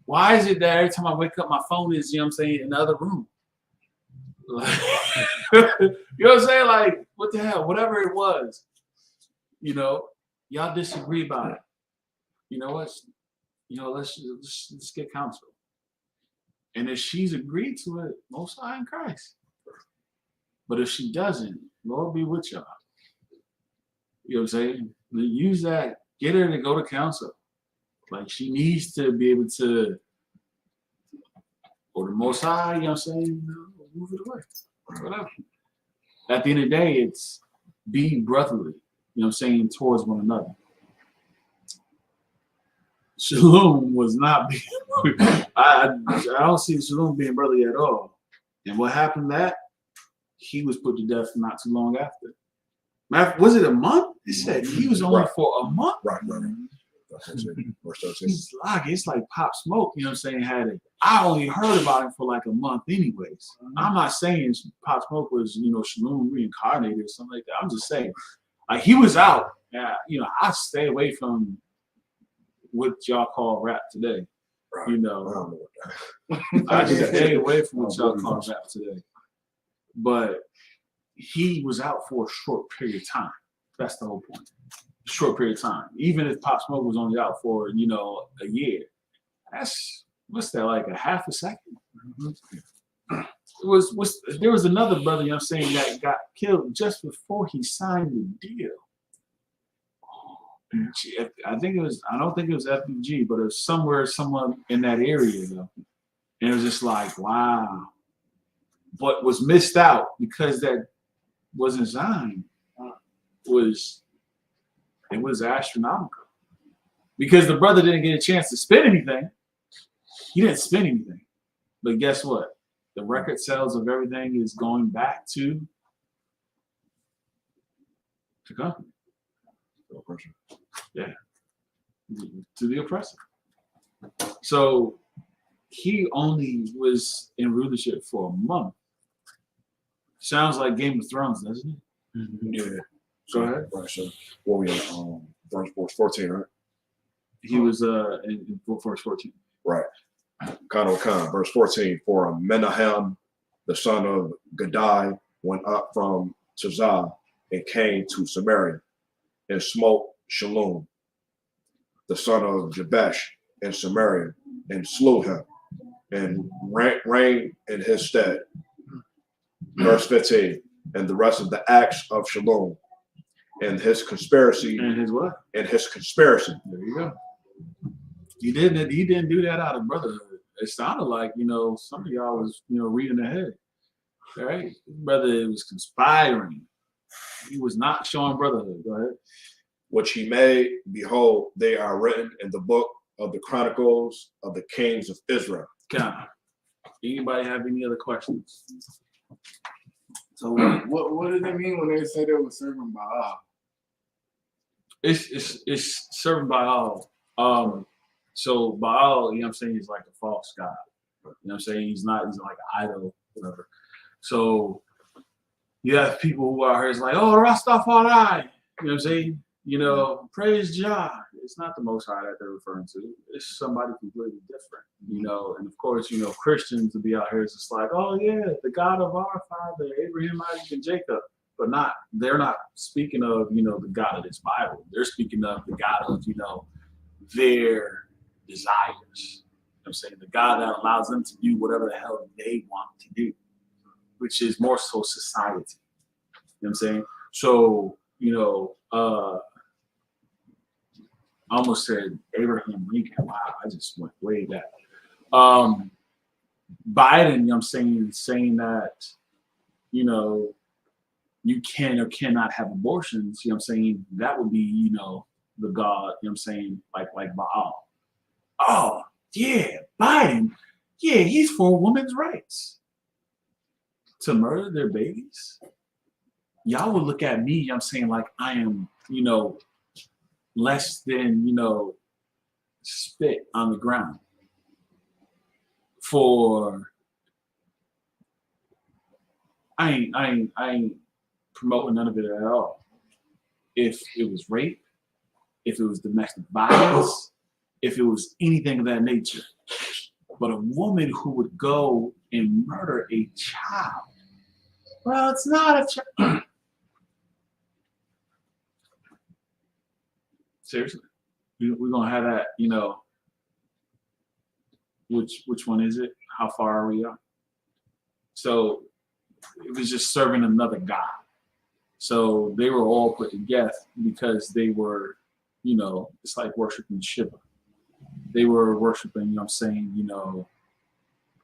S4: Why is it that every time I wake up, my phone is, you know what I'm saying, in the other room? Like, you know what I'm saying? Like, what the hell? Whatever it was, you know, y'all disagree about it. You know what? let's get counsel. And if she's agreed to it, most high in Christ. But if she doesn't, Lord be with y'all. You know what I'm saying? Use that, get her to go to counsel. Like she needs to be able to, or the most high, you know what I'm saying? Move it away. Whatever. At the end of the day, it's be brotherly, you know what I'm saying, towards one another. Shalom was not being, I don't see Shalom being brotherly at all. And what happened that? He was put to death not too long after. Was it a month? It said he was only for a month.
S3: Right. Verse 13.
S4: It's like Pop Smoke, you know what I'm saying, had it. I only heard about him for like a month anyways. I'm not saying Pop Smoke was, Shalom reincarnated or something like that. I'm just saying, like he was out. I stay away from what y'all call rap today.
S3: Right.
S4: I don't know what that. I just stay away from what y'all call rap today. But he was out for a short period of time. That's the whole point. Short period of time. Even if Pop Smoke was only out for, a year. That's, what's that, like a half a second? There was another brother, you know what I'm saying, that got killed just before he signed the deal. I don't think it was FBG, but it was someone in that area though. And it was just like, wow. What was missed out because that wasn't signed was astronomical. Because the brother didn't get a chance to spend anything. He didn't spend anything. But guess what? The record sales of everything is going back to the company. Yeah. To the oppressor. So he only was in rulership for a month. Sounds like Game of Thrones, doesn't it?
S3: Mm-hmm. Yeah.
S4: Go ahead.
S3: Right, so what we at verse 14, right?
S4: He was in verse 14.
S3: Right. Khan, verse 14. For Menahem, the son of Gadai, went up from Tizah and came to Samaria and smote Shalom, the son of Jabesh, in Samaria, and slew him and reigned in his stead. Verse 15. And the rest of the acts of Shalom and his conspiracy.
S4: And his what?
S3: And his conspiracy.
S4: There you go. He didn't do that out of brotherhood. It sounded like, some of y'all was, reading ahead. Right? Brother was conspiring. He was not showing brotherhood. Go ahead.
S3: Which he made, behold, they are written in the book of the Chronicles of the Kings of Israel.
S4: God. Anybody have any other questions?
S8: So what does it mean when they say they were serving Baal?
S4: It's serving Baal. So Baal, you know what I'm saying, he's like a false god. You know what I'm saying? He's like an idol, whatever. So you have people who are here, it's like, oh, Rastafari. You know what I'm saying? Praise Jah. It's not the Most High that they're referring to. It's somebody completely different. And of course, Christians to be out here is just like, oh yeah, the God of our father, Abraham, Isaac, and Jacob. But they're not speaking of, the God of this Bible. They're speaking of the God of, their desires. You know what I'm saying? The God that allows them to do whatever the hell they want to do, which is more so society. You know what I'm saying? So, I almost said Abraham Lincoln. Wow, I just went way back. Biden, you know what I'm saying that, you can or cannot have abortions, you know what I'm saying? That would be, the God, you know what I'm saying, like Baal. Oh, yeah, Biden. Yeah, he's for women's rights. To murder their babies? Y'all would look at me, you know what I'm saying, like I am, less than, spit on the ground for I ain't promoting none of it at all. If it was rape, if it was domestic violence, if it was anything of that nature. But a woman who would go and murder a child, well, it's not a child. Seriously. We're going to have that, which one is it? How far are we on? So it was just serving another god. So they were all put to death because they were, you know, it's like worshiping Shiva. They were worshiping, you know what I'm saying, you know,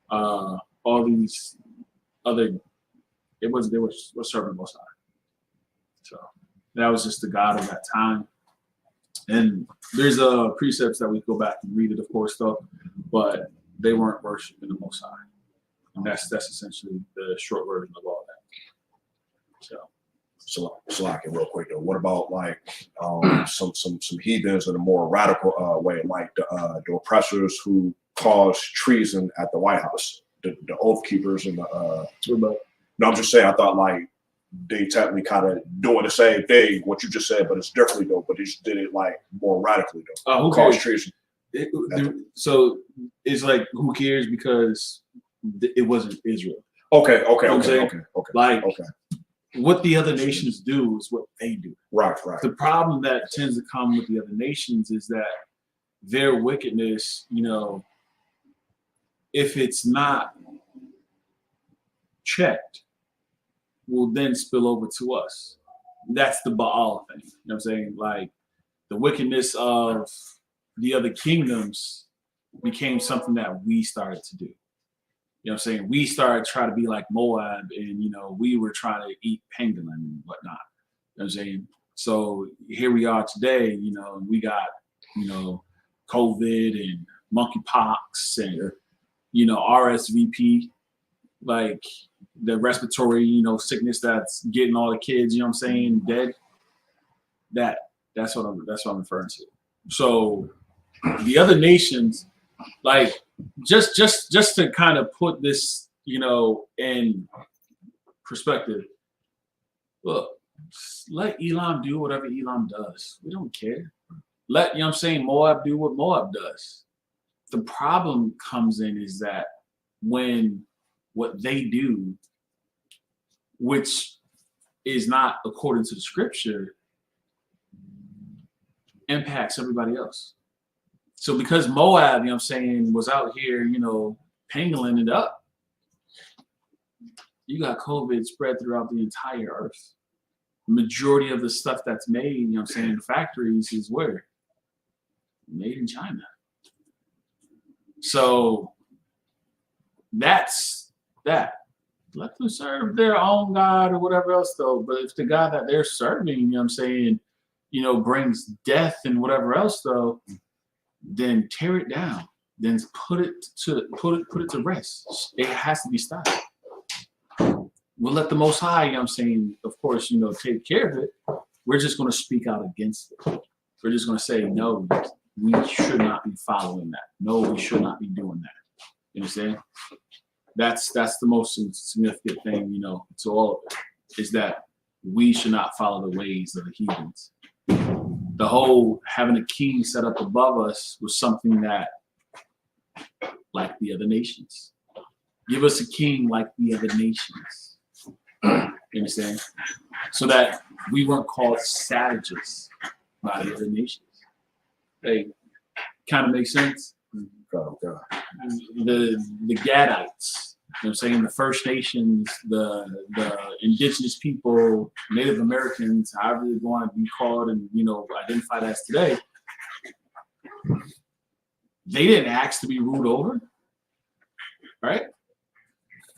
S4: all these other, they were serving Most High. So that was just the God of that time. And there's precepts that we go back and read it, of course, though, but they weren't worshiping the Most High. And that's essentially the short version of all that.
S3: So like real quick though, what about like some heathens in a more radical way, like the oppressors who caused treason at the White House, the oath keepers and the no, I'm just saying I thought like they technically kind of doing the same thing, what you just said, but it's differently though, but they just did it like more radically though.
S4: Who
S3: Caused
S4: cares?
S3: treason.
S4: So it's like, who cares, because it wasn't Israel.
S3: Okay.
S4: Like, what the other nations do is what they do.
S3: Right.
S4: The problem that tends to come with the other nations is that their wickedness, you know, if it's not checked, will then spill over to us. That's the Baal thing. You know what I'm saying? Like, the wickedness of the other kingdoms became something that we started to do. You know what I'm saying? We started trying to be like Moab, and, you know, we were trying to eat pangolin and whatnot. You know what I'm saying? So here we are today, you know, and we got, you know, COVID and monkeypox and, you know, RSVP, like the respiratory, you know, sickness that's getting all the kids, you know what I'm saying, dead. That's what I'm referring to. So the other nations, like, just to kind of put this, you know, in perspective, look, let Elam do whatever Elam does. We don't care. Let, you know what I'm saying, Moab do what Moab does. The problem comes in is that when what they do, which is not according to the scripture, impacts everybody else. So because Moab, you know what I'm saying, was out here, you know, pangolin it up, you got COVID spread throughout the entire earth. Majority of the stuff that's made, you know what I'm saying, in factories is where? Made in China. So that's that. Let them serve their own God or whatever else though. But if the God that they're serving, you know what I'm saying, you know, brings death and whatever else though, then tear it down. Then put it to rest. It has to be stopped. We'll let the Most High, you know what I'm saying, of course, you know, take care of it. We're just going to speak out against it. We're just going to say, no, we should not be following that. No, we should not be doing that. You understand? That's the most significant thing, you know, to all of it, is that we should not follow the ways of the heathens. The whole having a king set up above us was something that, like the other nations. Give us a king like the other nations. You understand? So that we weren't called savages by the other nations. Hey, kind of makes sense?
S3: God.
S4: The Gadites, you know what I'm saying, the First Nations, the indigenous people, Native Americans, however they want to be called and, you know, identified as today, they didn't ask to be ruled over, right?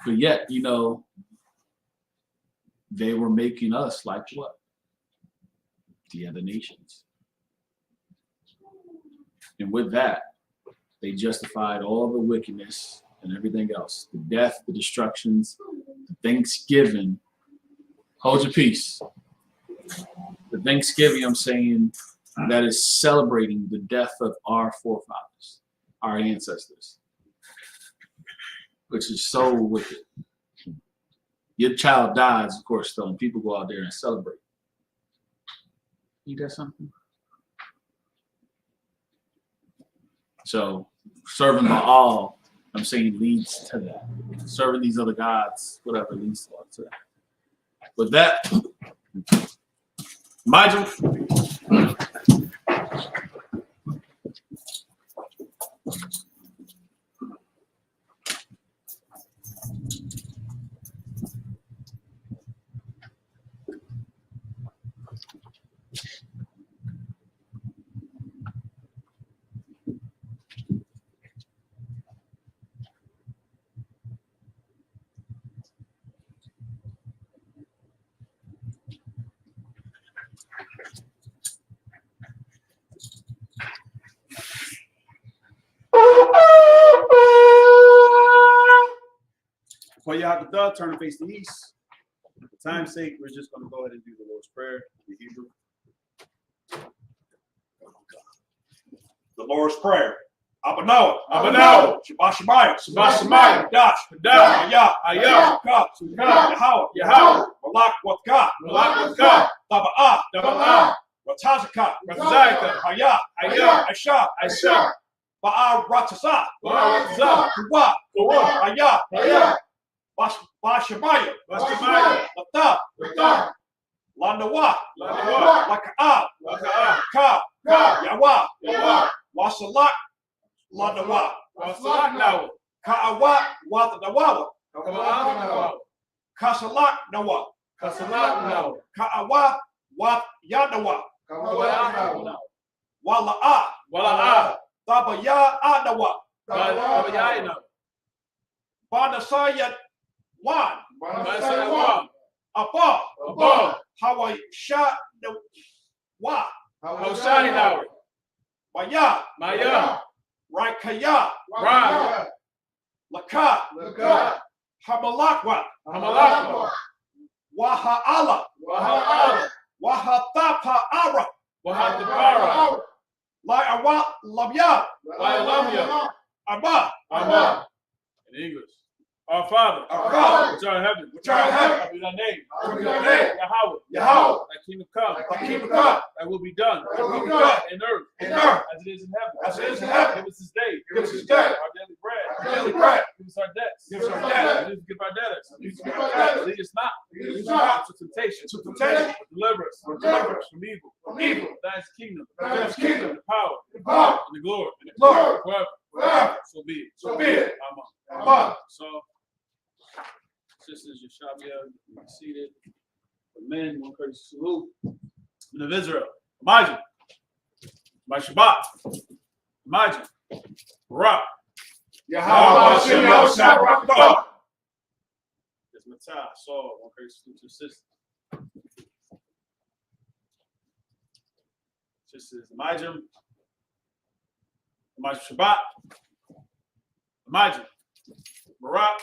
S4: But yet, you know, they were making us like what? The other nations. And with that, they justified all the wickedness and everything else. The death, the destructions, the Thanksgiving. Hold your peace. The Thanksgiving, I'm saying, that is celebrating the death of our forefathers, our ancestors, which is so wicked. Your child dies, of course, though, and people go out there and celebrate. Ain't that something? So serving Baal, I'm saying, leads to that. Serving these other gods, whatever, leads to that. With that, Major. For YAHANNA, turn and face the east. For time's sake, we're just going to go ahead and do the Lord's Prayer in Hebrew.
S3: The Lord's Prayer. Abanawa.
S2: Abanawa.
S3: Shabbat Shemayim.
S2: Shabbat Shemayim.
S3: Dash.
S2: Dash.
S3: Ayah. God. Yahweh.
S2: Yahweh.
S3: Malak with God.
S2: Malak with God.
S3: Taba'ah.
S2: Taba'ah.
S3: Ratazaka.
S2: Ratazaka.
S3: Ayah.
S2: Ayah.
S3: Aisha.
S2: I.S.U.P.K.
S3: Ba'a Ratazah.
S2: Ba'aratazah.
S3: Kuwa.
S2: Kuwa.
S3: Ayah.
S2: Ayah.
S3: Bashamayim.
S2: Bashamayim.
S3: Lata.
S2: Lata.
S3: Lanawa.
S2: Lanawa.
S3: Laka'ah.
S2: Laka'ah.
S3: Ka.
S2: Ka.
S3: Yawa.
S2: Yawa.
S3: Wasalak. Lanawa.
S2: Wasalak Nawa.
S3: Ka'awa. Wathanawa.
S2: Ka'awa Nawa.
S3: Kasalak Nawa.
S2: Kasalak Nawa.
S3: Ka'awa. Wath Yanawa.
S2: Ka'awa Nawa.
S3: Wala'a.
S2: Wala'a.
S3: Tabaya Anawa.
S2: Ka'awa Nawa.
S3: Banasayat Wan.
S2: Banasayat
S3: Apa.
S2: Apa.
S3: Hawaii Sha Wa.
S2: Hawshani Nawa.
S3: Maya.
S2: Maya.
S3: Raikaya.
S2: Ra.
S3: Laka.
S2: Laka.
S3: Hamalakwa.
S2: Hamalakwa.
S3: Waha'ala.
S2: Waha'ala.
S3: Wahathapa Ara.
S2: Wahathapara.
S3: La'awa Lamya.
S2: Lamya.
S3: Ama.
S2: Ama. In English. Our Father, which art in heaven, hallowed be thy name. Yahweh, thy kingdom come. Thy will be done. In earth, as it is in heaven. Give us this day. Our daily bread. Give us our debts. As we forgive our debtors. Lead us not into temptation. But deliver us from evil. Thine is the kingdom. The power. And the glory. Forever. So be it. Amen. So, sisters, Yeshabia, be seated. For men, one courteous salute. Men of Israel, Imagine. My Shabbat. Imagine. Barak. Yahweh, Hashem, Yahweh,
S4: There's Mattah, Saul, one courteous salute to sisters. Sisters, Imagine. Shabbat. Imagine. Barak.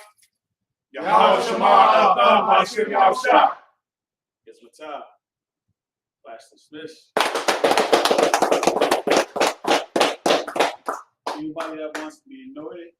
S2: Yahweh Shema Adam, Hashem Yahweh.
S4: It's Mattah. Last dismiss. Anybody that wants to be anointed,